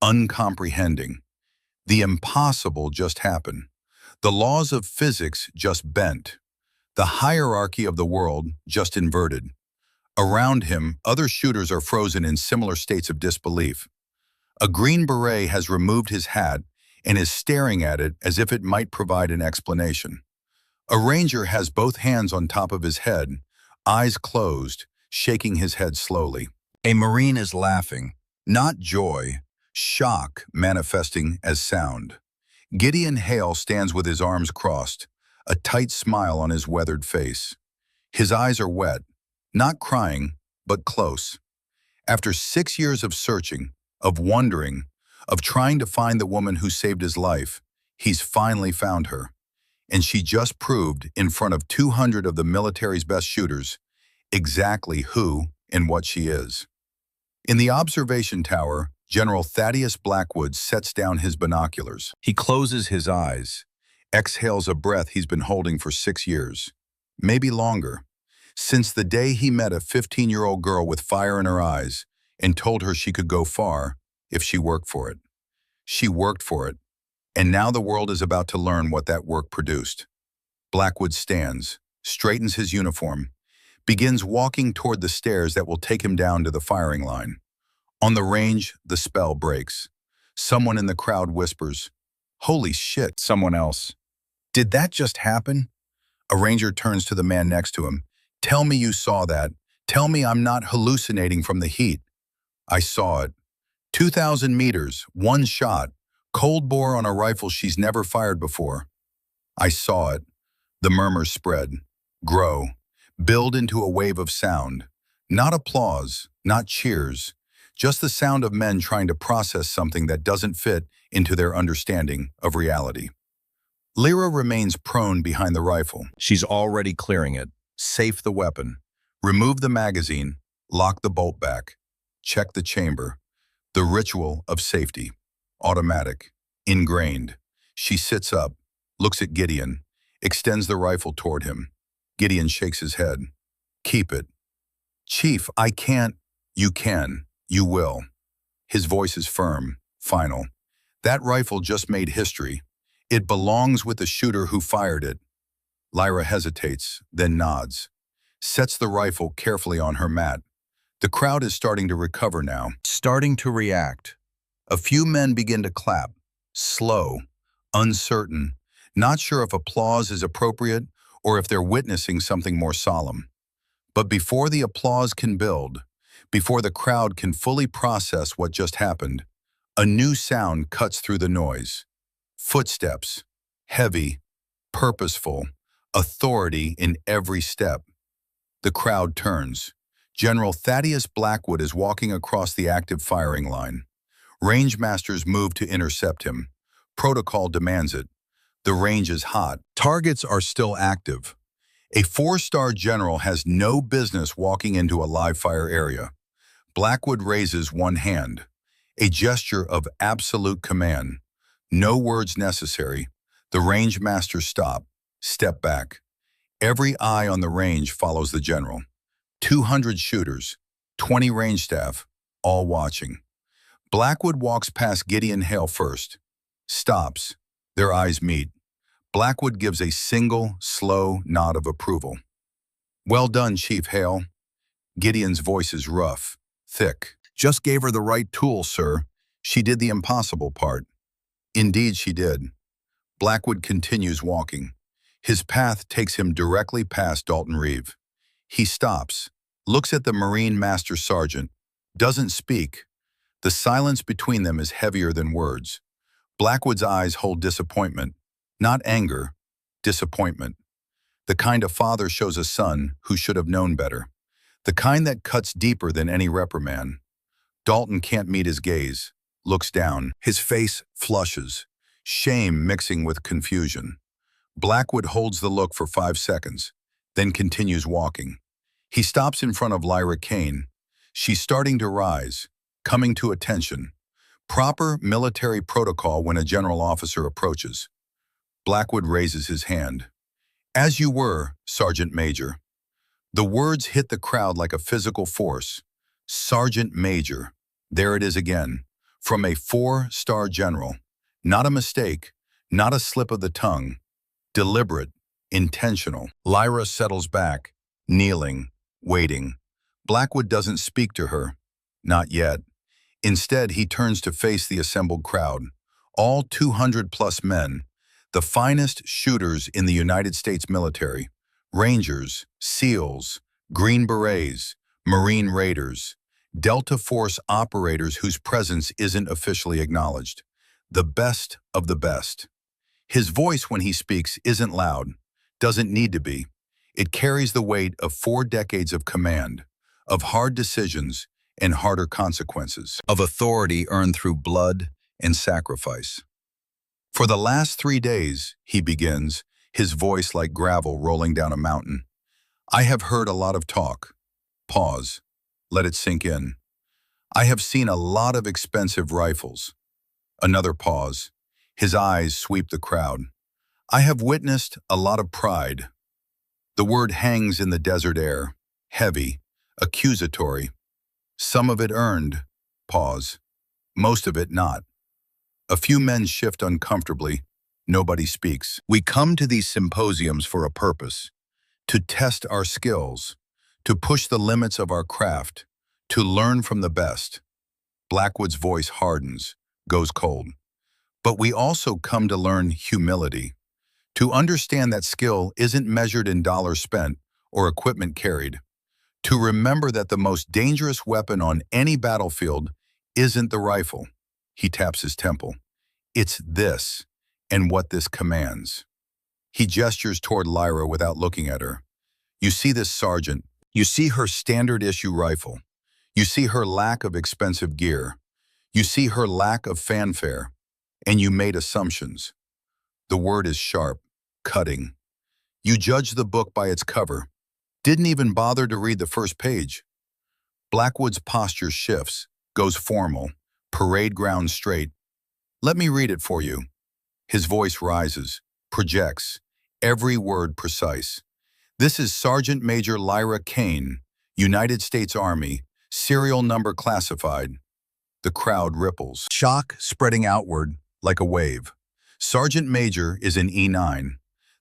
uncomprehending. The impossible just happened. The laws of physics just bent. The hierarchy of the world just inverted. Around him, other shooters are frozen in similar states of disbelief. A Green Beret has removed his hat and is staring at it as if it might provide an explanation. A Ranger has both hands on top of his head, eyes closed, shaking his head slowly. A Marine is laughing, not joy, shock manifesting as sound. Gideon Hale stands with his arms crossed, a tight smile on his weathered face. His eyes are wet, not crying, but close. After 6 years of searching, of wondering, of trying to find the woman who saved his life, he's finally found her. And she just proved, in front of 200 of the military's best shooters, exactly who and what she is. In the observation tower, General Thaddeus Blackwood sets down his binoculars. He closes his eyes, exhales a breath he's been holding for 6 years, maybe longer, since the day he met a 15-year-old girl with fire in her eyes and told her she could go far if she worked for it. She worked for it, and now the world is about to learn what that work produced. Blackwood stands, straightens his uniform, begins walking toward the stairs that will take him down to the firing line. On the range, the spell breaks. Someone in the crowd whispers, "Holy shit," someone else. "Did that just happen?" A Ranger turns to the man next to him. "Tell me you saw that. Tell me I'm not hallucinating from the heat." "I saw it. 2,000 meters, one shot, cold bore on a rifle she's never fired before." "I saw it." The murmurs spread, grow, build into a wave of sound. Not applause, not cheers, just the sound of men trying to process something that doesn't fit into their understanding of reality. Lyra remains prone behind the rifle. She's already clearing it. Safe the weapon. Remove the magazine. Lock the bolt back. Check the chamber. The ritual of safety. Automatic. Ingrained. She sits up, looks at Gideon, extends the rifle toward him. Gideon shakes his head. "Keep it." "Chief, I can't." "You can. You will." His voice is firm, final. "That rifle just made history. It belongs with the shooter who fired it." Lyra hesitates, then nods, sets the rifle carefully on her mat. The crowd is starting to recover now, starting to react. A few men begin to clap, slow, uncertain, not sure if applause is appropriate or if they're witnessing something more solemn. But before the applause can build, before the crowd can fully process what just happened, a new sound cuts through the noise. Footsteps, heavy, purposeful, authority in every step. The crowd turns. General Thaddeus Blackwood is walking across the active firing line. Range masters move to intercept him. Protocol demands it. The range is hot. Targets are still active. A 4-star general has no business walking into a live-fire area. Blackwood raises one hand, a gesture of absolute command. No words necessary. The range masters stop, step back. Every eye on the range follows the general. 200 shooters, 20 range staff, all watching. Blackwood walks past Gideon Hale first. Stops. Their eyes meet. Blackwood gives a single, slow nod of approval. "Well done, Chief Hale." Gideon's voice is rough, thick. Just gave her the right tools, sir. She did the impossible part. Indeed she did. Blackwood continues walking. His path takes him directly past Dalton Reeve. He stops, looks at the Marine Master Sergeant, doesn't speak. The silence between them is heavier than words. Blackwood's eyes hold disappointment, not anger, disappointment. The kind a father shows a son who should have known better. The kind that cuts deeper than any reprimand. Dalton can't meet his gaze, looks down. His face flushes, shame mixing with confusion. Blackwood holds the look for 5 seconds, then continues walking. He stops in front of Lyra Kane. She's starting to rise, coming to attention. Proper military protocol when a general officer approaches. Blackwood raises his hand. As you were, Sergeant Major. The words hit the crowd like a physical force. Sergeant Major. There it is again. From a 4-star general. Not a mistake, not a slip of the tongue. Deliberate, intentional. Lyra settles back, kneeling, waiting. Blackwood doesn't speak to her. Not yet. Instead, he turns to face the assembled crowd. All 200+ men. The finest shooters in the United States military. Rangers, SEALs, Green Berets, Marine Raiders, Delta Force operators whose presence isn't officially acknowledged. The best of the best. His voice when he speaks isn't loud, doesn't need to be. It carries the weight of 4 decades of command, of hard decisions and harder consequences, of authority earned through blood and sacrifice. For the last 3 days, he begins, his voice like gravel rolling down a mountain. I have heard a lot of talk. Pause. Let it sink in. I have seen a lot of expensive rifles. Another pause. His eyes sweep the crowd. I have witnessed a lot of pride. The word hangs in the desert air, heavy, accusatory. Some of it earned. Pause. Most of it not. A few men shift uncomfortably. Nobody speaks. We come to these symposiums for a purpose. To test our skills. To push the limits of our craft. To learn from the best. Blackwood's voice hardens, goes cold. But we also come to learn humility. To understand that skill isn't measured in dollars spent or equipment carried. To remember that the most dangerous weapon on any battlefield isn't the rifle. He taps his temple. It's this, and what this commands. He gestures toward Lyra without looking at her. You see this sergeant. You see her standard issue rifle. You see her lack of expensive gear. You see her lack of fanfare. And you made assumptions. The word is sharp, cutting. You judged the book by its cover. Didn't even bother to read the first page. Blackwood's posture shifts, goes formal, parade ground straight. Let me read it for you. His voice rises, projects, every word precise. This is Sergeant Major Lyra Kane, United States Army, serial number classified. The crowd ripples, shock spreading outward like a wave. Sergeant Major is an E9,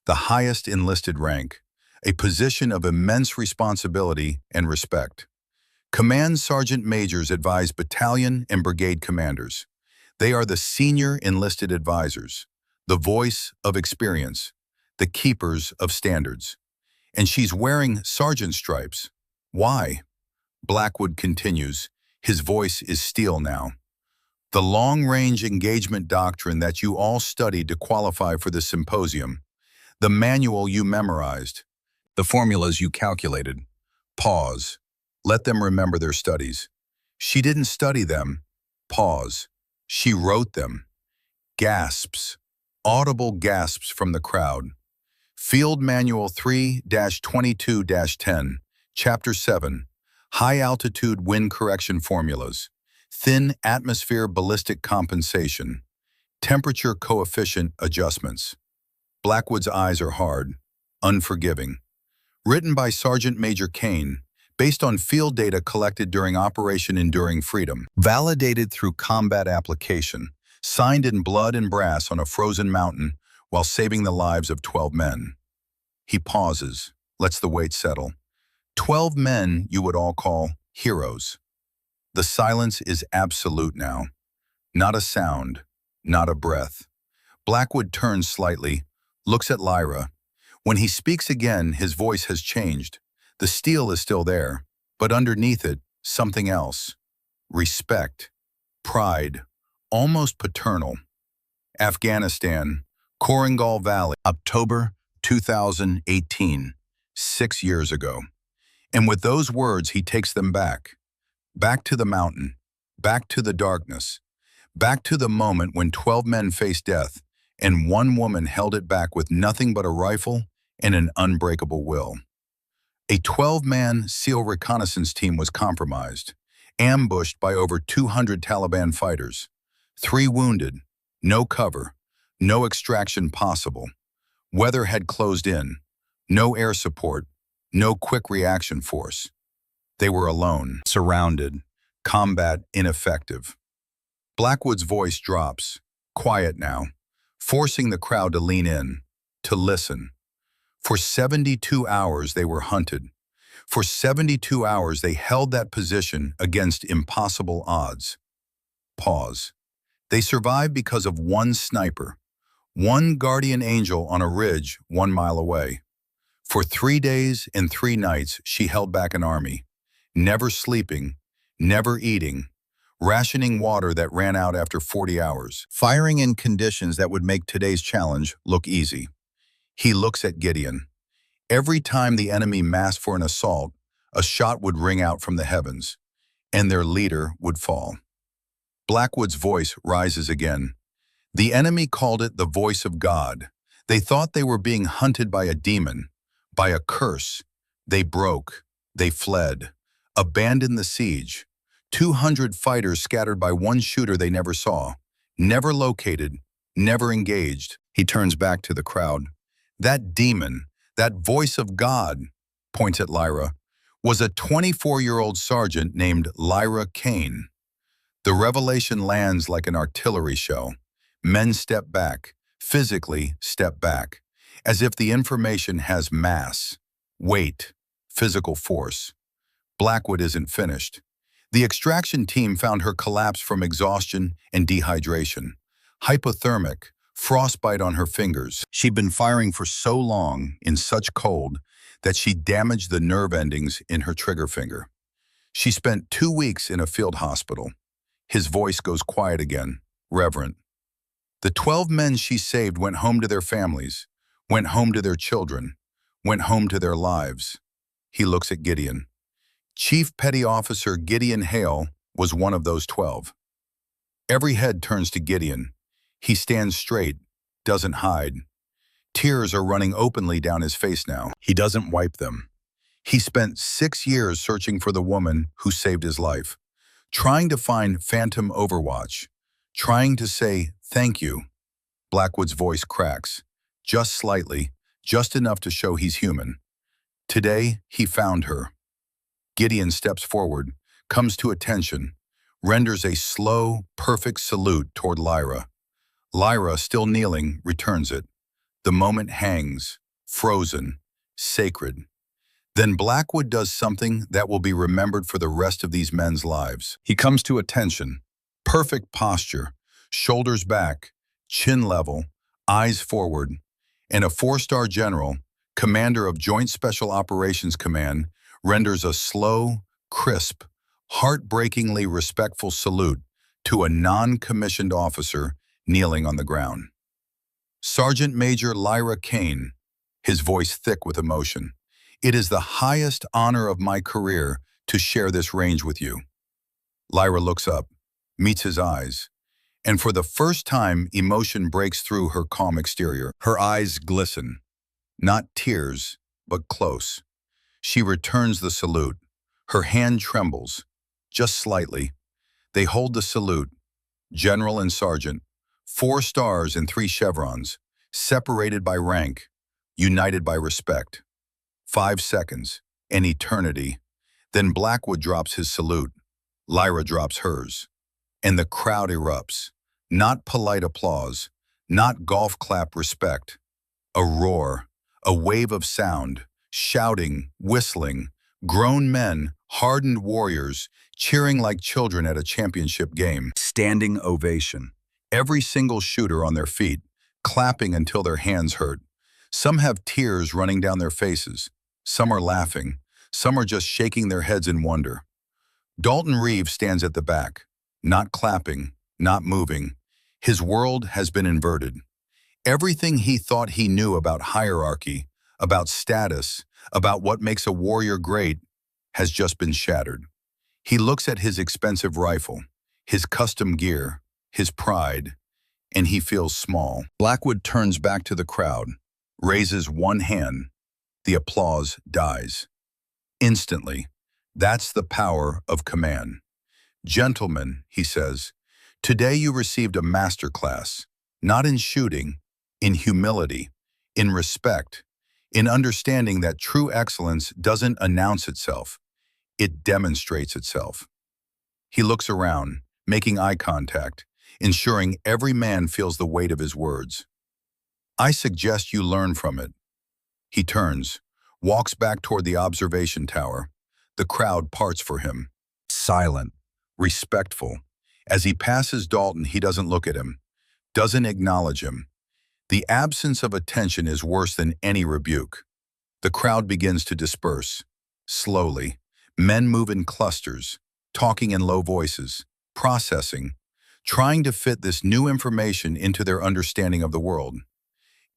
the highest enlisted rank, a position of immense responsibility and respect. Command Sergeant Majors advise battalion and brigade commanders. They are the senior enlisted advisors, the voice of experience, the keepers of standards. And she's wearing sergeant stripes. Why? Blackwood continues. His voice is steel now. The long-range engagement doctrine that you all studied to qualify for the symposium, the manual you memorized, the formulas you calculated. Pause. Let them remember their studies. She didn't study them. Pause. She wrote them. Gasps. Audible gasps from the crowd. Field Manual 3-22-10, Chapter 7, High-Altitude Wind Correction Formulas, Thin Atmosphere Ballistic Compensation, Temperature Coefficient Adjustments. Blackwood's eyes are hard, unforgiving. Written by Sergeant Major Kane, based on field data collected during Operation Enduring Freedom. Validated through combat application, signed in blood and brass on a frozen mountain while saving the lives of 12 men. He pauses, lets the weight settle. 12 men you would all call heroes. The silence is absolute now. Not a sound, not a breath. Blackwood turns slightly, looks at Lyra. When he speaks again, his voice has changed. The steel is still there, but underneath it, something else. Respect, pride, almost paternal. Afghanistan, Korangal Valley, October 2018, 6 years ago. And with those words, he takes them back. Back to the mountain, back to the darkness, back to the moment when 12 men faced death, and one woman held it back with nothing but a rifle and an unbreakable will. A 12-man SEAL reconnaissance team was compromised, ambushed by over 200 Taliban fighters. 3 wounded, no cover, no extraction possible. Weather had closed in, no air support, no quick reaction force. They were alone, surrounded, combat ineffective. Blackwood's voice drops, quiet now, forcing the crowd to lean in, to listen. For 72 hours they were hunted. For 72 hours they held that position against impossible odds. Pause. They survived because of one sniper, one guardian angel on a ridge 1 mile away. For 3 days and 3 nights she held back an army, never sleeping, never eating, rationing water that ran out after 40 hours, firing in conditions that would make today's challenge look easy. He looks at Gideon. Every time the enemy massed for an assault, a shot would ring out from the heavens, and their leader would fall. Blackwood's voice rises again. The enemy called it the voice of God. They thought they were being hunted by a demon, by a curse. They broke. They fled. Abandoned the siege. 200 fighters scattered by one shooter they never saw, never located, never engaged. He turns back to the crowd. That demon, that voice of God, points at Lyra, was a 24-year-old sergeant named Lyra Kane. The revelation lands like an artillery shell. Men step back, physically step back, as if the information has mass, weight, physical force. Blackwood isn't finished. The extraction team found her collapse from exhaustion and dehydration, hypothermic, frostbite on her fingers. She'd been firing for so long in such cold that she damaged the nerve endings in her trigger finger. She spent 2 weeks in a field hospital. His voice goes quiet again, reverent. The 12 men she saved went home to their families, went home to their children, went home to their lives. He looks at Gideon. Chief Petty Officer Gideon Hale was one of those 12. Every head turns to Gideon. He stands straight, doesn't hide. Tears are running openly down his face now. He doesn't wipe them. He spent 6 years searching for the woman who saved his life, trying to find Phantom Overwatch, trying to say thank you. Blackwood's voice cracks, just slightly, just enough to show he's human. Today, he found her. Gideon steps forward, comes to attention, renders a slow, perfect salute toward Lyra. Lyra, still kneeling, returns it. The moment hangs, frozen, sacred. Then Blackwood does something that will be remembered for the rest of these men's lives. He comes to attention, perfect posture, shoulders back, chin level, eyes forward, and a 4-star general, commander of Joint Special Operations Command, renders a slow, crisp, heartbreakingly respectful salute to a non-commissioned officer kneeling on the ground. Sergeant Major Lyra Kane, his voice thick with emotion. It is the highest honor of my career to share this range with you. Lyra looks up, meets his eyes, and for the first time, emotion breaks through her calm exterior. Her eyes glisten, not tears, but close. She returns the salute. Her hand trembles, just slightly. They hold the salute, General and Sergeant, 4 stars and 3 chevrons, separated by rank, united by respect. 5 seconds, an eternity. Then Blackwood drops his salute. Lyra drops hers. And the crowd erupts. Not polite applause, not golf clap respect. A roar, a wave of sound, shouting, whistling, Grown men, hardened warriors, cheering like children at a championship game. Standing ovation. Every single shooter on their feet, clapping until their hands hurt. Some have tears running down their faces. Some are laughing. Some are just shaking their heads in wonder. Dalton Reeves stands at the back, not clapping, not moving. His world has been inverted. Everything he thought he knew about hierarchy, about status, about what makes a warrior great, has just been shattered. He looks at his expensive rifle, his custom gear, his pride, and he feels small. Blackwood turns back to the crowd, raises one hand. The applause dies. Instantly, that's the power of command. Gentlemen, he says, today you received a masterclass, not in shooting, in humility, in respect, in understanding that true excellence doesn't announce itself, it demonstrates itself. He looks around, making eye contact, ensuring every man feels the weight of his words. I suggest you learn from it. He turns, walks back toward the observation tower. The crowd parts for him. Silent, respectful. As he passes Dalton, he doesn't look at him, doesn't acknowledge him. The absence of attention is worse than any rebuke. The crowd begins to disperse. Slowly, men move in clusters, talking in low voices, processing, trying to fit this new information into their understanding of the world.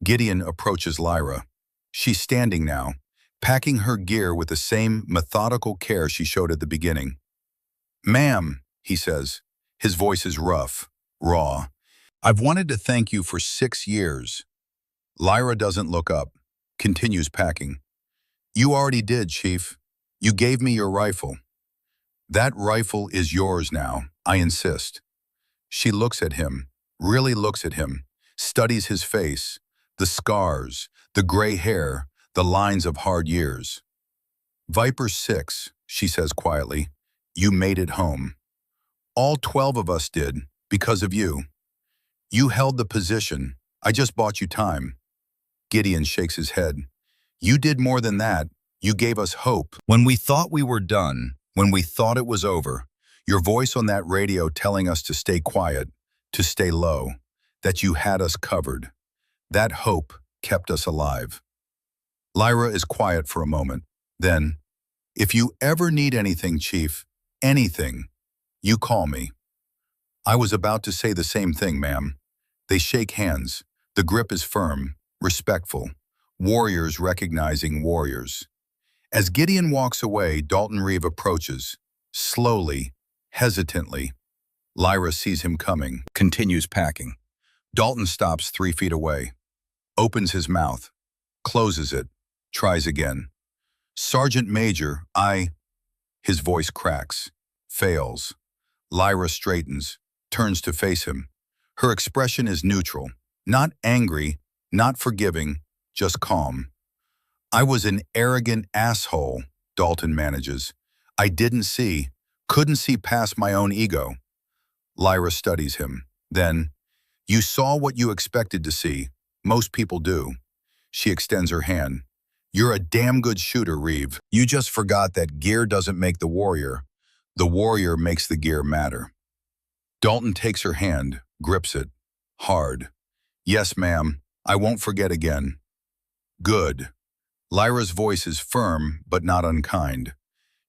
Gideon approaches Lyra. She's standing now, packing her gear with the same methodical care she showed at the beginning. Ma'am, he says, his voice is rough, raw. I've wanted to thank you for 6 years. Lyra doesn't look up, continues packing. You already did, Chief. You gave me your rifle. That rifle is yours now, I insist. She looks at him, really looks at him, studies his face, the scars, the gray hair, the lines of hard years. Viper 6, she says quietly, you made it home. All 12 of us did, because of you. You held the position. I just bought you time. Gideon shakes his head. You did more than that. You gave us hope. When we thought we were done, when we thought it was over, your voice on that radio telling us to stay quiet, to stay low, that you had us covered. That hope kept us alive. Lyra is quiet for a moment. Then, if you ever need anything, Chief, anything, you call me. I was about to say the same thing, ma'am. They shake hands. The grip is firm, respectful. Warriors recognizing warriors. As Gideon walks away, Dalton Reeve approaches, slowly, hesitantly. Lyra sees him coming, continues packing. Dalton stops 3 feet away, opens his mouth, closes it, tries again. Sergeant Major, His voice cracks, fails. Lyra straightens, turns to face him. Her expression is neutral, not angry, not forgiving, just calm. I was an arrogant asshole, Dalton manages. I couldn't see past my own ego. Lyra studies him. Then, you saw what you expected to see. Most people do. She extends her hand. You're a damn good shooter, Reeve. You just forgot that gear doesn't make the warrior. The warrior makes the gear matter. Dalton takes her hand, grips it. Hard. Yes, ma'am. I won't forget again. Good. Lyra's voice is firm, but not unkind.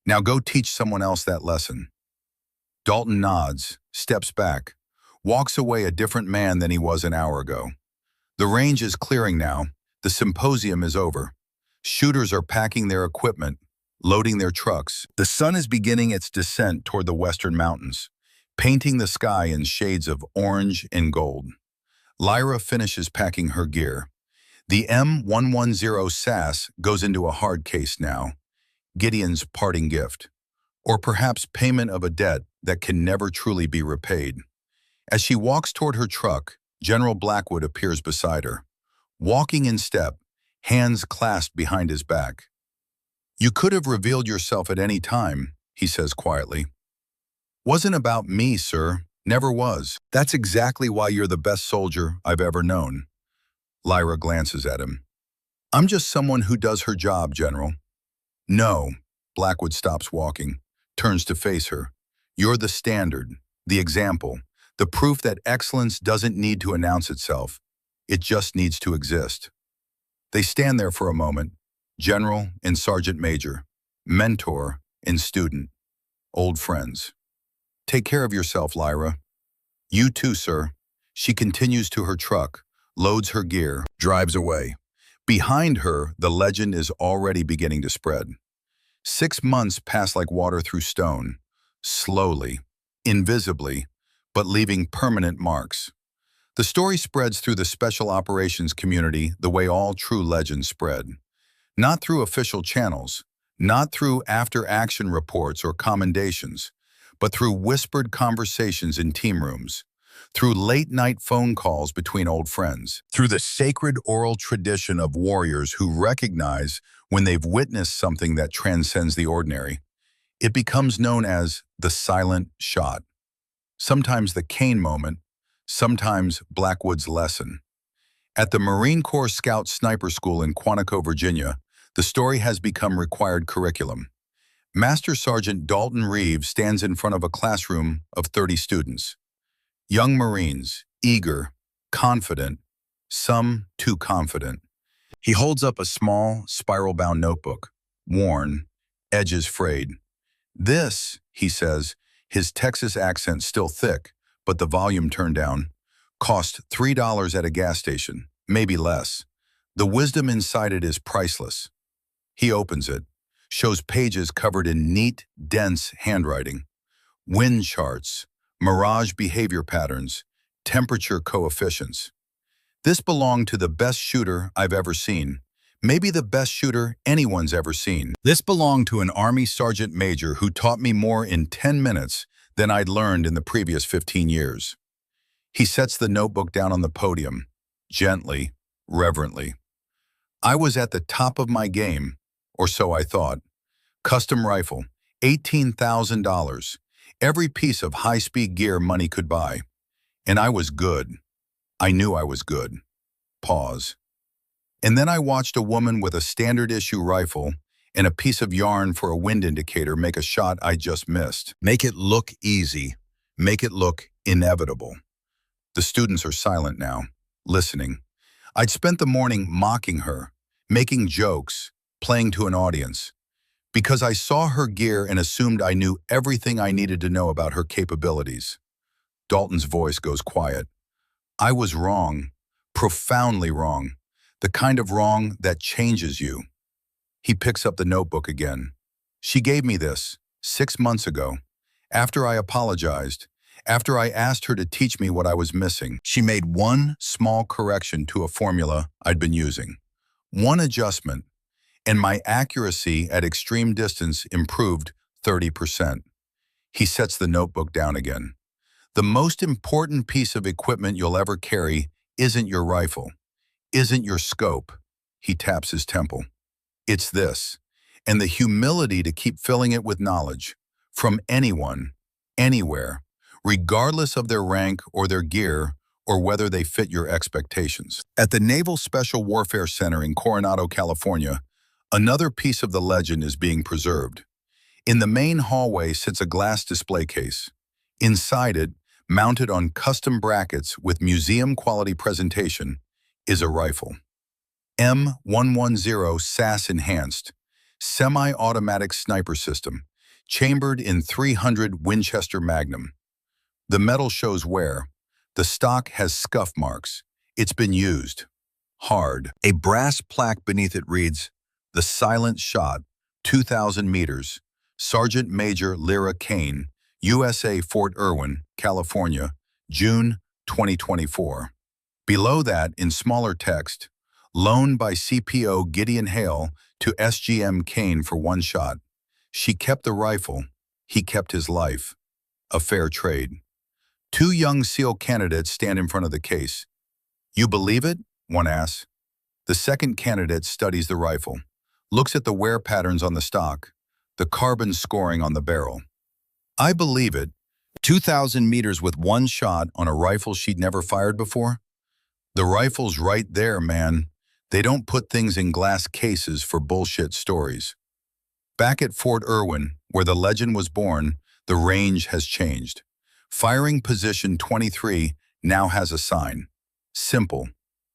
Now go teach someone else that lesson. Dalton nods, steps back, walks away a different man than he was an hour ago. The range is clearing now. The symposium is over. Shooters are packing their equipment, loading their trucks. The sun is beginning its descent toward the western mountains, painting the sky in shades of orange and gold. Lyra finishes packing her gear. The M110 SAS goes into a hard case now, Gideon's parting gift, or perhaps payment of a debt that can never truly be repaid. As she walks toward her truck, General Blackwood appears beside her, walking in step, hands clasped behind his back. You could have revealed yourself at any time, he says quietly. Wasn't about me, sir. Never was. That's exactly why you're the best soldier I've ever known. Lyra glances at him. I'm just someone who does her job, General. No, Blackwood stops walking, turns to face her. You're the standard, the example, the proof that excellence doesn't need to announce itself. It just needs to exist. They stand there for a moment, general and sergeant major, mentor and student, old friends. Take care of yourself, Lyra. You too, sir. She continues to her truck, loads her gear, drives away. Behind her, the legend is already beginning to spread. 6 months pass like water through stone, slowly, invisibly, but leaving permanent marks. The story spreads through the special operations community the way all true legends spread. Not through official channels, not through after-action reports or commendations, but through whispered conversations in team rooms, through late-night phone calls between old friends, through the sacred oral tradition of warriors who recognize when they've witnessed something that transcends the ordinary. It becomes known as the silent shot, sometimes the Kane moment, sometimes Blackwood's lesson. At the Marine Corps Scout Sniper School in Quantico, Virginia, the story has become required curriculum. Master Sergeant Dalton Reeves stands in front of a classroom of 30 students. Young Marines, eager, confident, some too confident. He holds up a small, spiral-bound notebook, worn, edges frayed. This, he says, his Texas accent still thick, but the volume turned down, cost $3 at a gas station, maybe less. The wisdom inside it is priceless. He opens it, shows pages covered in neat, dense handwriting. Wind charts, mirage behavior patterns, temperature coefficients. This belonged to the best shooter I've ever seen, maybe the best shooter anyone's ever seen. This belonged to an Army Sergeant Major who taught me more in 10 minutes than I'd learned in the previous 15 years. He sets the notebook down on the podium, gently, reverently. I was at the top of my game, or so I thought. Custom rifle, $18,000, every piece of high-speed gear money could buy. And I was good. I knew I was good. Pause. And then I watched a woman with a standard-issue rifle and a piece of yarn for a wind indicator make a shot I just missed. Make it look easy. Make it look inevitable. The students are silent now, listening. I'd spent the morning mocking her, making jokes, playing to an audience, because I saw her gear and assumed I knew everything I needed to know about her capabilities. Dalton's voice goes quiet. I was wrong, profoundly wrong, the kind of wrong that changes you. He picks up the notebook again. She gave me this 6 months ago, after I apologized, after I asked her to teach me what I was missing. She made one small correction to a formula I'd been using. One adjustment, and my accuracy at extreme distance improved 30%. He sets the notebook down again. The most important piece of equipment you'll ever carry isn't your rifle, isn't your scope. He taps his temple. It's this, and the humility to keep filling it with knowledge, from anyone, anywhere, regardless of their rank or their gear or whether they fit your expectations. At the Naval Special Warfare Center in Coronado, California, another piece of the legend is being preserved. In the main hallway sits a glass display case. Inside it, mounted on custom brackets with museum-quality presentation, is a rifle. M110 SAS Enhanced, semi-automatic sniper system, chambered in .300 Winchester Magnum. The metal shows wear. The stock has scuff marks. It's been used. Hard. A brass plaque beneath it reads, "The Silent Shot, 2,000 meters, Sergeant Major Lyra Kane, USA Fort Irwin, California, June 2024. Below that, in smaller text, loaned by CPO Gideon Hale to SGM Kane for one shot. She kept the rifle. He kept his life. A fair trade. 2 young SEAL candidates stand in front of the case. You believe it? One asks. The second candidate studies the rifle, looks at the wear patterns on the stock, the carbon scoring on the barrel. I believe it. 2,000 meters with one shot on a rifle she'd never fired before? The rifle's right there, man. They don't put things in glass cases for bullshit stories. Back at Fort Irwin, where the legend was born, the range has changed. Firing position 23 now has a sign. Simple,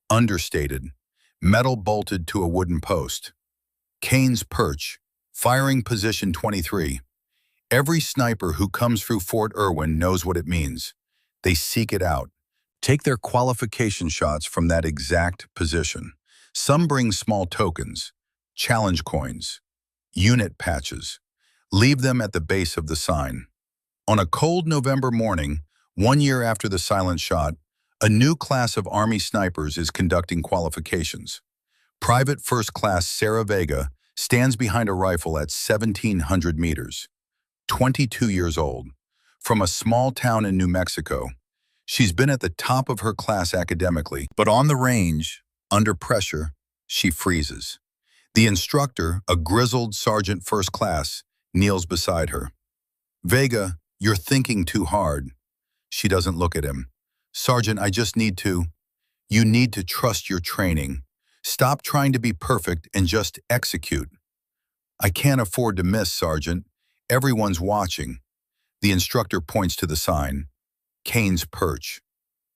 understated, metal bolted to a wooden post. Kane's Perch, firing position 23. Every sniper who comes through Fort Irwin knows what it means. They seek it out. Take their qualification shots from that exact position. Some bring small tokens, challenge coins, unit patches. Leave them at the base of the sign. On a cold November morning, 1 year after the silent shot, a new class of Army snipers is conducting qualifications. Private First Class Sarah Vega stands behind a rifle at 1,700 meters. 22 years old, from a small town in New Mexico. She's been at the top of her class academically, but on the range, under pressure, she freezes. The instructor, a grizzled Sergeant First Class, kneels beside her. "Vega, you're thinking too hard." She doesn't look at him. "Sergeant, I just need to." "You need to trust your training. Stop trying to be perfect and just execute." "I can't afford to miss, Sergeant. Everyone's watching." The instructor points to the sign. Kane's Perch.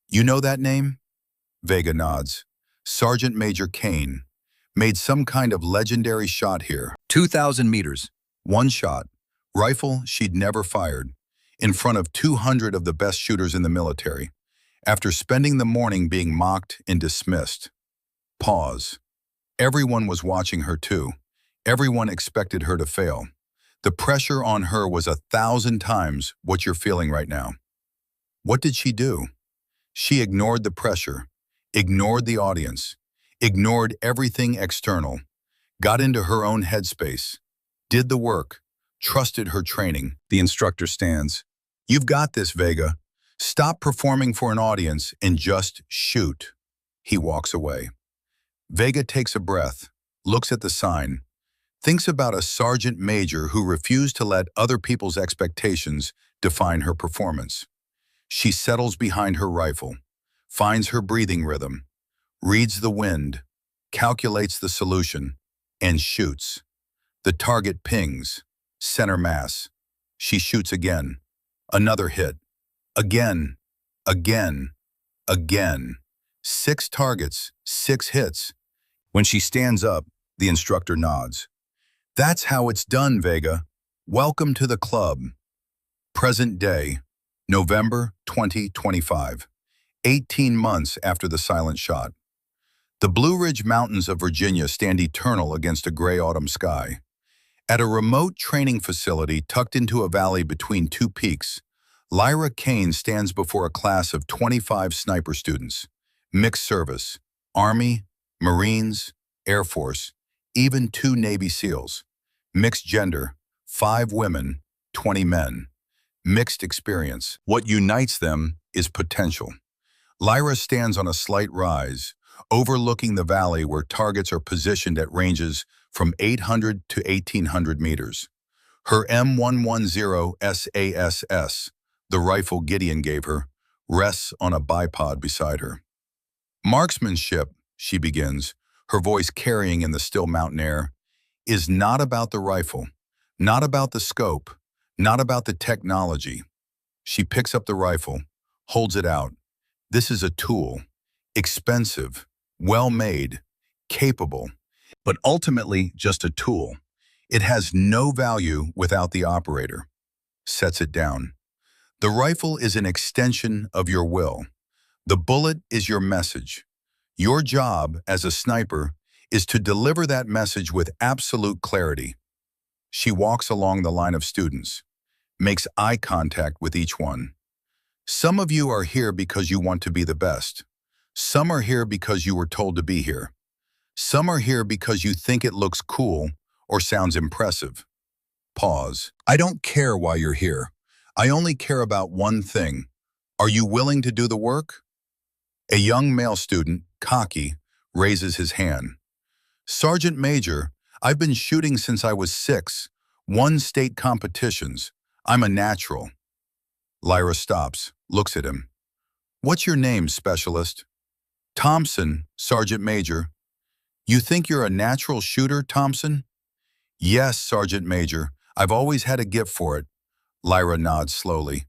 "You know that name?" Vega nods. "Sergeant Major Kane. Made some kind of legendary shot here. 2,000 meters. One shot. Rifle she'd never fired. In front of 200 of the best shooters in the military. After spending the morning being mocked and dismissed." Pause. Everyone was watching her too. Everyone expected her to fail. The pressure on her was 1,000 times what you're feeling right now. What did she do? She ignored the pressure, ignored the audience, ignored everything external, got into her own headspace, did the work, trusted her training. The instructor stands. "You've got this, Vega. Stop performing for an audience and just shoot." He walks away. Vega takes a breath, looks at the sign, thinks about a sergeant major who refused to let other people's expectations define her performance. She settles behind her rifle, finds her breathing rhythm, reads the wind, calculates the solution, and shoots. The target pings, center mass. She shoots again. Another hit. Again, again, again. 6 targets, 6 hits. When she stands up, the instructor nods. "That's how it's done, Vega. Welcome to the club." Present day, November 2025, 18 months after the silent shot. The Blue Ridge Mountains of Virginia stand eternal against a gray autumn sky. At a remote training facility tucked into a valley between 2 peaks, Lyra Kane stands before a class of 25 sniper students, mixed service, Army, Marines, Air Force, even 2 Navy SEALs, mixed gender, 5 women, 20 men, mixed experience. What unites them is potential. Lyra stands on a slight rise, overlooking the valley where targets are positioned at ranges from 800 to 1,800 meters. Her M110 SASS, the rifle Gideon gave her, rests on a bipod beside her. "Marksmanship," she begins, her voice carrying in the still mountain air, "is not about the rifle, not about the scope, not about the technology." She picks up the rifle, holds it out. "This is a tool, expensive, well-made, capable, but ultimately just a tool. It has no value without the operator." Sets it down. "The rifle is an extension of your will. The bullet is your message. Your job as a sniper is to deliver that message with absolute clarity." She walks along the line of students, makes eye contact with each one. "Some of you are here because you want to be the best. Some are here because you were told to be here. Some are here because you think it looks cool or sounds impressive." Pause. "I don't care why you're here. I only care about one thing. Are you willing to do the work?" A young male student, cocky, raises his hand. "Sergeant Major, I've been shooting since I was 6, won state competitions. I'm a natural." Lyra stops, looks at him. "What's your name, specialist?" "Thompson, Sergeant Major." "You think you're a natural shooter, Thompson?" Yes, Sergeant Major, I've always had a gift for it. Lyra nods slowly.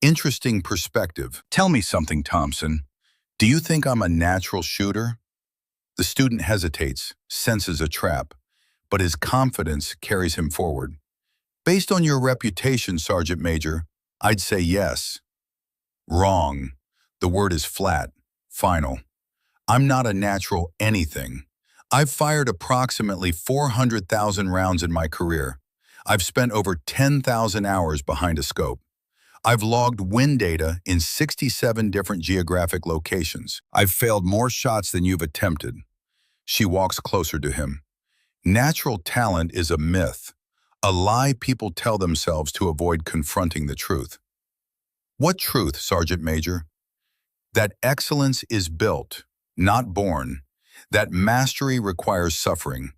Interesting perspective. Tell me something, Thompson. Do you think I'm a natural shooter? The student hesitates, senses a trap, but his confidence carries him forward. Based on your reputation, Sergeant Major, I'd say yes. Wrong. The word is flat, final. I'm not a natural anything. I've fired approximately 400,000 rounds in my career. I've spent over 10,000 hours behind a scope. I've logged wind data in 67 different geographic locations. I've failed more shots than you've attempted. She walks closer to him. Natural talent is a myth, a lie people tell themselves to avoid confronting the truth. What truth, Sergeant Major? That excellence is built, not born. That mastery requires suffering.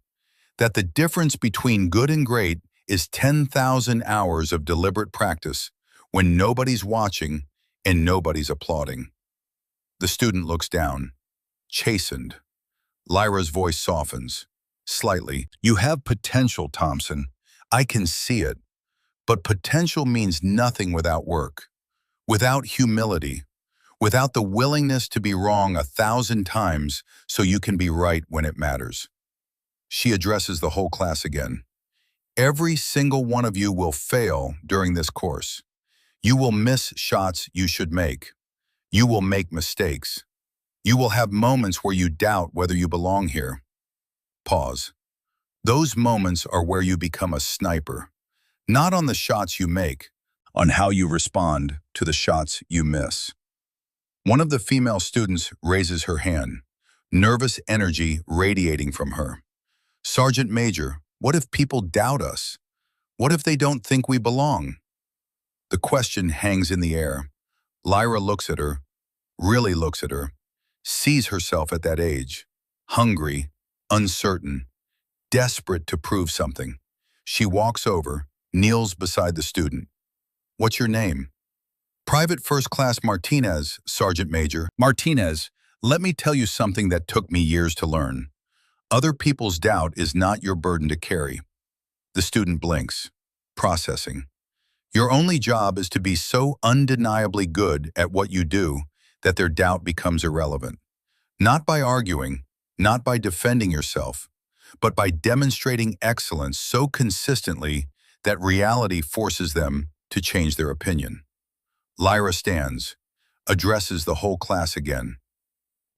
That the difference between good and great is 10,000 hours of deliberate practice when nobody's watching and nobody's applauding. The student looks down, chastened. Lyra's voice softens, slightly. You have potential, Thompson. I can see it. But potential means nothing without work, without humility, without the willingness to be wrong 1,000 times so you can be right when it matters. She addresses the whole class again. Every single one of you will fail during this course. You will miss shots you should make. You will make mistakes. You will have moments where you doubt whether you belong here. Pause. Those moments are where you become a sniper, not on the shots you make, on how you respond to the shots you miss. One of the female students raises her hand, nervous energy radiating from her. Sergeant Major, what if people doubt us? What if they don't think we belong? The question hangs in the air. Lyra looks at her, really looks at her, sees herself at that age, hungry, uncertain, desperate to prove something. She walks over, kneels beside the student. What's your name? Private First Class Martinez, Sergeant Major. Martinez, let me tell you something that took me years to learn. Other people's doubt is not your burden to carry. The student blinks, processing. Your only job is to be so undeniably good at what you do that their doubt becomes irrelevant. Not by arguing, not by defending yourself, but by demonstrating excellence so consistently that reality forces them to change their opinion. Lyra stands, addresses the whole class again.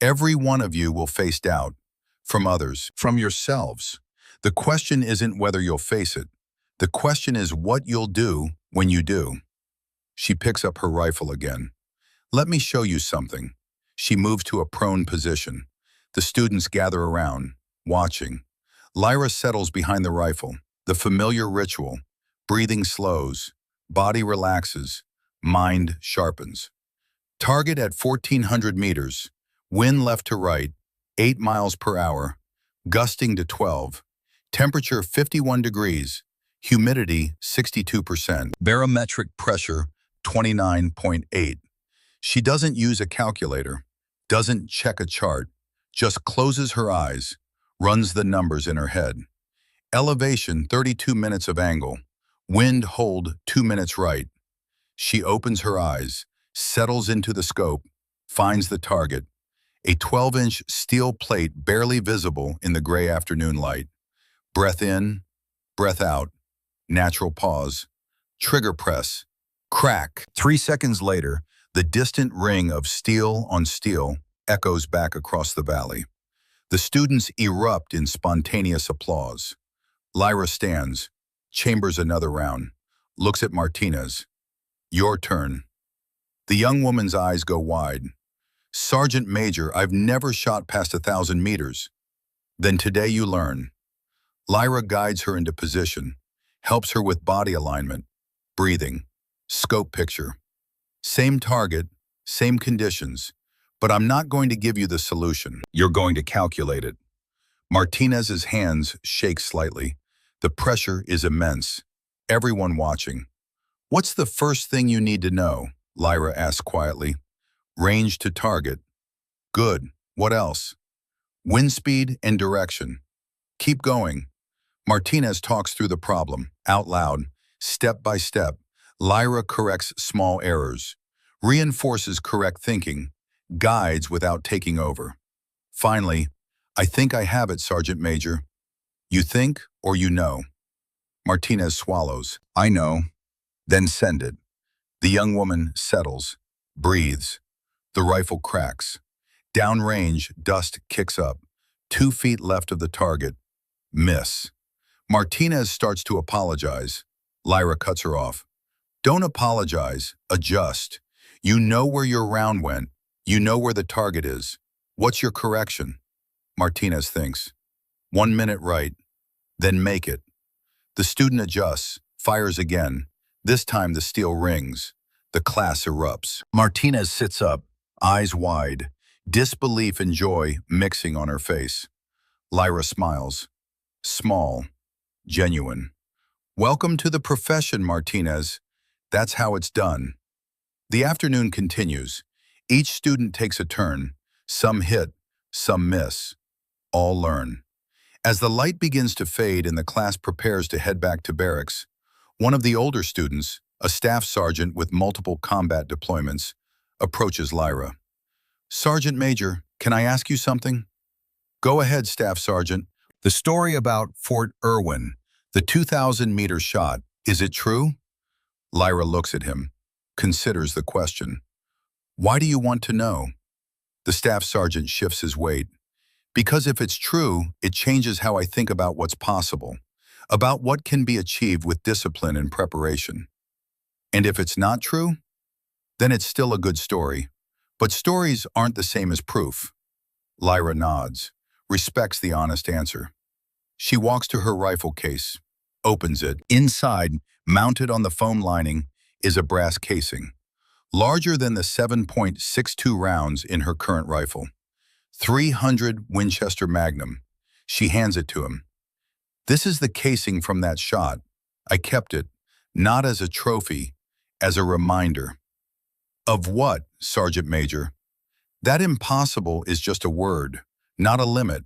Every one of you will face doubt, from others, from yourselves. The question isn't whether you'll face it. The question is what you'll do when you do. She picks up her rifle again. Let me show you something. She moves to a prone position. The students gather around, watching. Lyra settles behind the rifle, the familiar ritual. Breathing slows, body relaxes, mind sharpens. Target at 1,400 meters, wind left to right, 8 miles per hour, gusting to 12, temperature 51 degrees, humidity 62%, barometric pressure 29.8. She doesn't use a calculator, doesn't check a chart, just closes her eyes, runs the numbers in her head. Elevation 32 minutes of angle, wind hold 2 minutes right. She opens her eyes, settles into the scope, finds the target, a 12-inch steel plate barely visible in the gray afternoon light. Breath in, breath out, natural pause, trigger press, crack. 3 seconds later, the distant ring of steel on steel echoes back across the valley. The students erupt in spontaneous applause. Lyra stands, chambers another round, looks at Martinez. Your turn. The young woman's eyes go wide. Sergeant Major, I've never shot past 1,000 meters. Then today you learn. Lyra guides her into position, helps her with body alignment, breathing, scope picture. Same target, same conditions, but I'm not going to give you the solution. You're going to calculate it. Martinez's hands shake slightly. The pressure is immense. Everyone watching. What's the first thing you need to know? Lyra asks quietly. Range to target. Good. What else? Wind speed and direction. Keep going. Martinez talks through the problem, out loud, step by step. Lyra corrects small errors, reinforces correct thinking, guides without taking over. Finally, I think I have it, Sergeant Major. You think or you know? Martinez swallows. I know. Then send it. The young woman settles, breathes. The rifle cracks. Downrange, dust kicks up. 2 feet left of the target. Miss. Martinez starts to apologize. Lyra cuts her off. Don't apologize. Adjust. You know where your round went. You know where the target is. What's your correction? Martinez thinks. 1 minute right. Then make it. The student adjusts, fires again. This time the steel rings. The class erupts. Martinez sits up, eyes wide, disbelief and joy mixing on her face. Lyra smiles. Small. Genuine. Welcome to the profession, Martinez. That's how it's done. The afternoon continues. Each student takes a turn. Some hit, some miss. All learn. As the light begins to fade and the class prepares to head back to barracks, one of the older students, a staff sergeant with multiple combat deployments, approaches Lyra. Sergeant Major, can I ask you something? Go ahead, Staff Sergeant. The story about Fort Irwin, the 2,000-meter shot, is it true? Lyra looks at him, considers the question. Why do you want to know? The staff sergeant shifts his weight. Because if it's true, it changes how I think about what's possible, about what can be achieved with discipline and preparation. And if it's not true, then it's still a good story. But stories aren't the same as proof. Lyra nods, respects the honest answer. She walks to her rifle case, opens it. Inside, mounted on the foam lining, is a brass casing, larger than the 7.62 rounds in her current rifle. 300 Winchester Magnum. She hands it to him. This is the casing from that shot. I kept it, not as a trophy, as a reminder. Of what, Sergeant Major? That impossible is just a word, not a limit.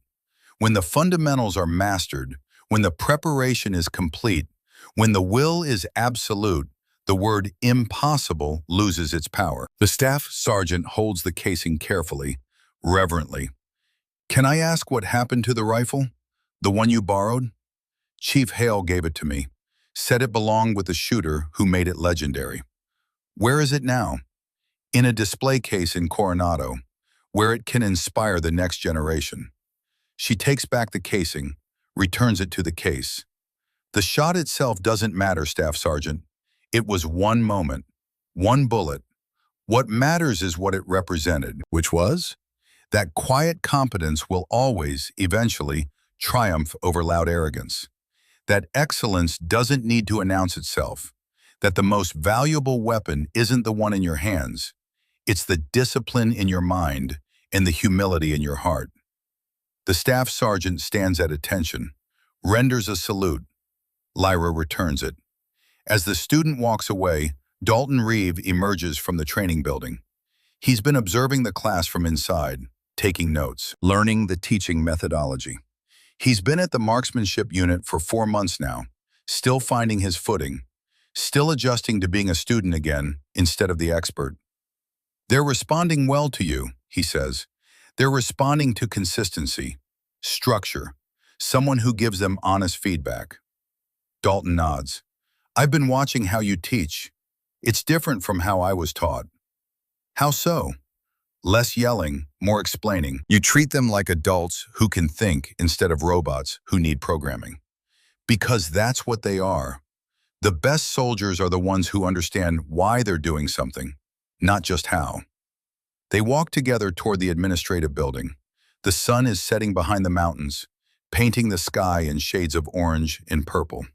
When the fundamentals are mastered, when the preparation is complete, when the will is absolute, the word impossible loses its power. The staff sergeant holds the casing carefully, reverently. Can I ask what happened to the rifle? The one you borrowed? Chief Hale gave it to me, said it belonged with the shooter who made it legendary. Where is it now? In a display case in Coronado, where it can inspire the next generation. She takes back the casing, returns it to the case. The shot itself doesn't matter, Staff Sergeant. It was one moment, one bullet. What matters is what it represented, which was that quiet competence will always, eventually, triumph over loud arrogance. That excellence doesn't need to announce itself. That the most valuable weapon isn't the one in your hands. It's the discipline in your mind and the humility in your heart. The staff sergeant stands at attention, renders a salute. Lyra returns it. As the student walks away, Dalton Reeve emerges from the training building. He's been observing the class from inside, taking notes, learning the teaching methodology. He's been at the marksmanship unit for 4 months now, still finding his footing, still adjusting to being a student again instead of the expert. They're responding well to you, he says. They're responding to consistency, structure, someone who gives them honest feedback. Dalton nods. I've been watching how you teach. It's different from how I was taught. How so? Less yelling, more explaining. You treat them like adults who can think instead of robots who need programming. Because that's what they are. The best soldiers are the ones who understand why they're doing something, not just how. They walk together toward the administrative building. The sun is setting behind the mountains, painting the sky in shades of orange and purple.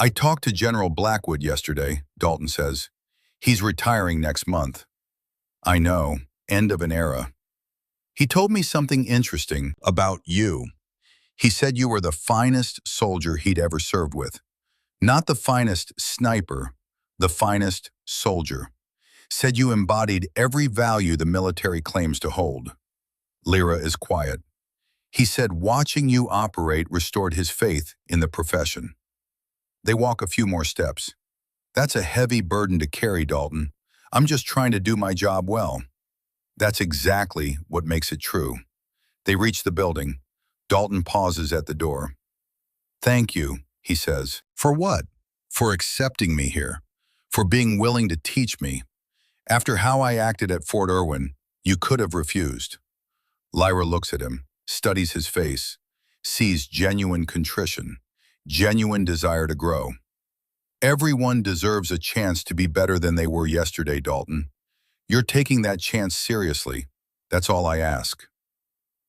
I talked to General Blackwood yesterday, Dalton says. He's retiring next month. I know, end of an era. He told me something interesting about you. He said you were the finest soldier he'd ever served with. Not the finest sniper, the finest soldier. Said you embodied every value the military claims to hold. Lyra is quiet. He said watching you operate restored his faith in the profession. They walk a few more steps. That's a heavy burden to carry, Dalton. I'm just trying to do my job well. That's exactly what makes it true. They reach the building. Dalton pauses at the door. Thank you, he says. For what? For accepting me here. For being willing to teach me. After how I acted at Fort Irwin, you could have refused. Lyra looks at him, studies his face, sees genuine contrition, genuine desire to grow. Everyone deserves a chance to be better than they were yesterday, Dalton. You're taking that chance seriously. That's all I ask.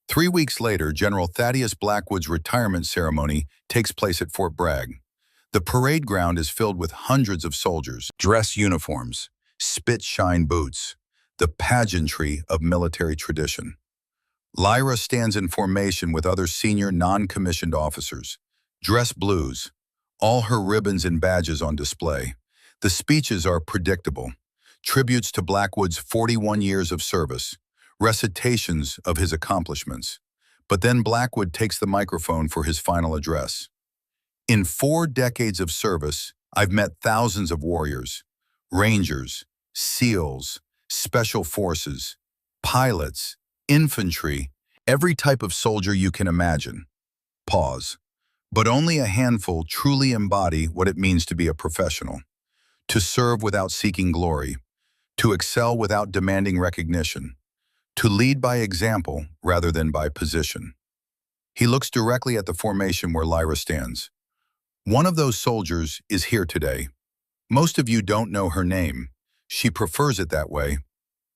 3 weeks later, General Thaddeus Blackwood's retirement ceremony takes place at Fort Bragg. The parade ground is filled with hundreds of soldiers, dress uniforms, spit-shine boots, the pageantry of military tradition. Lyra stands in formation with other senior non-commissioned officers, dress blues, all her ribbons and badges on display. The speeches are predictable, tributes to Blackwood's 41 years of service, recitations of his accomplishments. But then Blackwood takes the microphone for his final address. In 4 decades of service, I've met thousands of warriors, rangers, SEALs, special forces, pilots, infantry, every type of soldier you can imagine. Pause. But only a handful truly embody what it means to be a professional, to serve without seeking glory, to excel without demanding recognition, to lead by example rather than by position. He looks directly at the formation where Lyra stands. One of those soldiers is here today. Most of you don't know her name. She prefers it that way,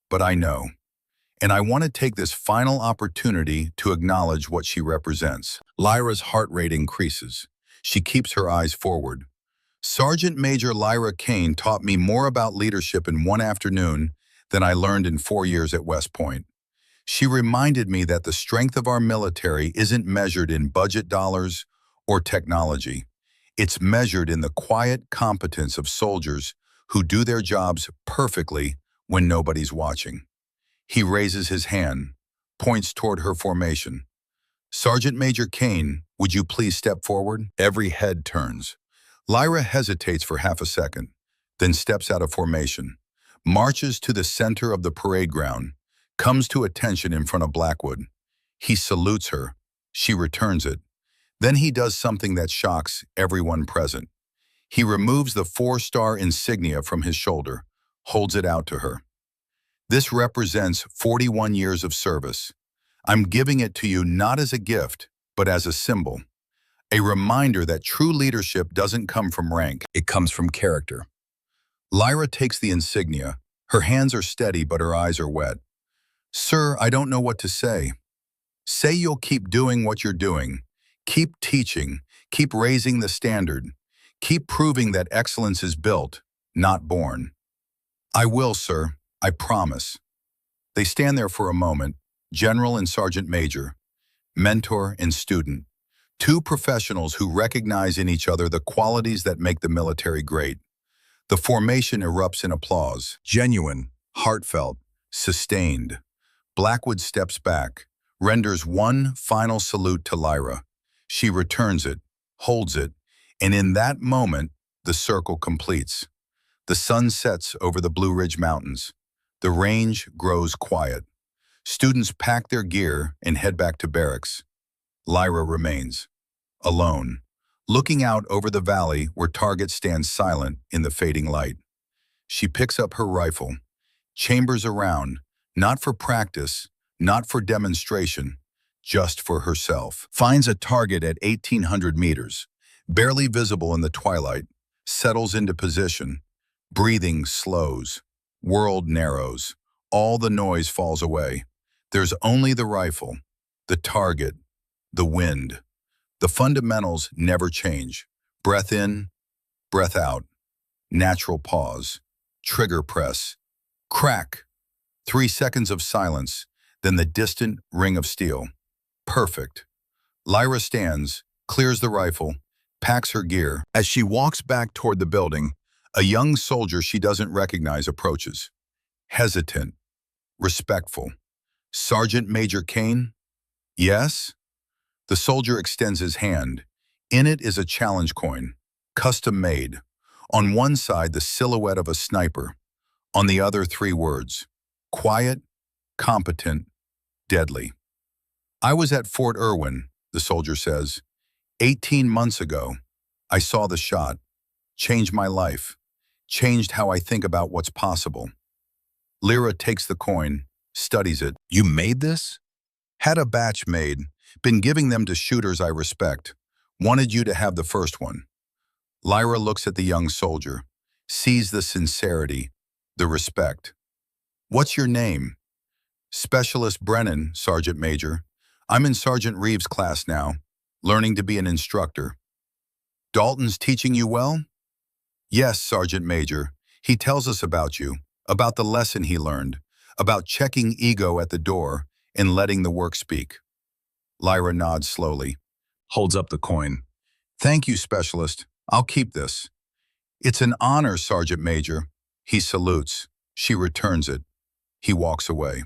but I know. And I want to take this final opportunity to acknowledge what she represents. Lyra's heart rate increases. She keeps her eyes forward. Sergeant Major Lyra Kane taught me more about leadership in 1 afternoon than I learned in 4 years at West Point. She reminded me that the strength of our military isn't measured in budget dollars or technology. It's measured in the quiet competence of soldiers who do their jobs perfectly when nobody's watching. He raises his hand, points toward her formation. Sergeant Major Kane, would you please step forward? Every head turns. Lyra hesitates for half a second, then steps out of formation, marches to the center of the parade ground, comes to attention in front of Blackwood. He salutes her. She returns it. Then he does something that shocks everyone present. He removes the 4-star insignia from his shoulder, holds it out to her. This represents 41 years of service. I'm giving it to you not as a gift, but as a symbol. A reminder that true leadership doesn't come from rank, it comes from character. Lyra takes the insignia. Her hands are steady, but her eyes are wet. Sir, I don't know what to say. Say you'll keep doing what you're doing. Keep teaching. Keep raising the standard. Keep proving that excellence is built, not born. I will, sir. I promise. They stand there for a moment, General and Sergeant Major, mentor and student, 2 professionals who recognize in each other the qualities that make the military great. The formation erupts in applause, genuine, heartfelt, sustained. Blackwood steps back, renders one final salute to Lyra. She returns it, holds it, and in that moment, the circle completes. The sun sets over the Blue Ridge Mountains. The range grows quiet. Students pack their gear and head back to barracks. Lyra remains, alone, looking out over the valley where targets stand silent in the fading light. She picks up her rifle, chambers around, not for practice, not for demonstration, just for herself. Finds a target at 1,800 meters, barely visible in the twilight, settles into position. Breathing slows. World narrows. All the noise falls away. There's only the rifle, the target, the wind. The fundamentals never change. Breath in, breath out. Natural pause. Trigger press. Crack. 3 seconds of silence, then the distant ring of steel. Perfect. Lyra stands, clears the rifle, packs her gear. As she walks back toward the building, a young soldier she doesn't recognize approaches. Hesitant, respectful. Sergeant Major Kane? Yes? The soldier extends his hand. In it is a challenge coin, custom made. On one side, the silhouette of a sniper. On the other, 3 words: quiet, competent, deadly. I was at Fort Irwin, the soldier says. 18 months ago, I saw the shot. Changed my life. Changed how I think about what's possible. Lyra takes the coin, studies it. You made this? Had a batch made. Been giving them to shooters I respect. Wanted you to have the first one. Lyra looks at the young soldier, sees the sincerity, the respect. What's your name? Specialist Brennan, Sergeant Major. I'm in Sergeant Reeves' class now, learning to be an instructor. Dalton's teaching you well? Yes, Sergeant Major. He tells us about you, about the lesson he learned, about checking ego at the door and letting the work speak. Lyra nods slowly, holds up the coin. Thank you, Specialist. I'll keep this. It's an honor, Sergeant Major. He salutes. She returns it. He walks away.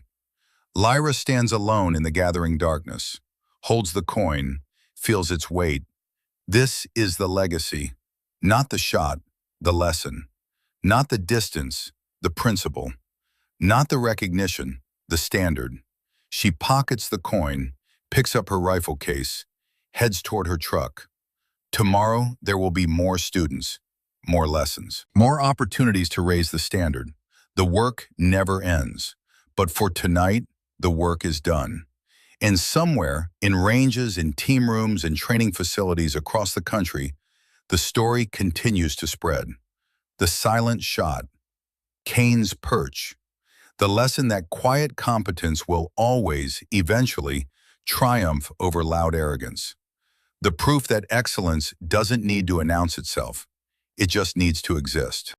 Lyra stands alone in the gathering darkness, holds the coin, feels its weight. This is the legacy, not the shot, the lesson, not the distance, the principle, not the recognition, the standard. She pockets the coin, picks up her rifle case, heads toward her truck. Tomorrow, there will be more students, more lessons, more opportunities to raise the standard. The work never ends. But for tonight, the work is done. And somewhere, in ranges, in team rooms, and training facilities across the country, the story continues to spread. The silent shot, Kane's perch, the lesson that quiet competence will always, eventually, triumph over loud arrogance. The proof that excellence doesn't need to announce itself. It just needs to exist.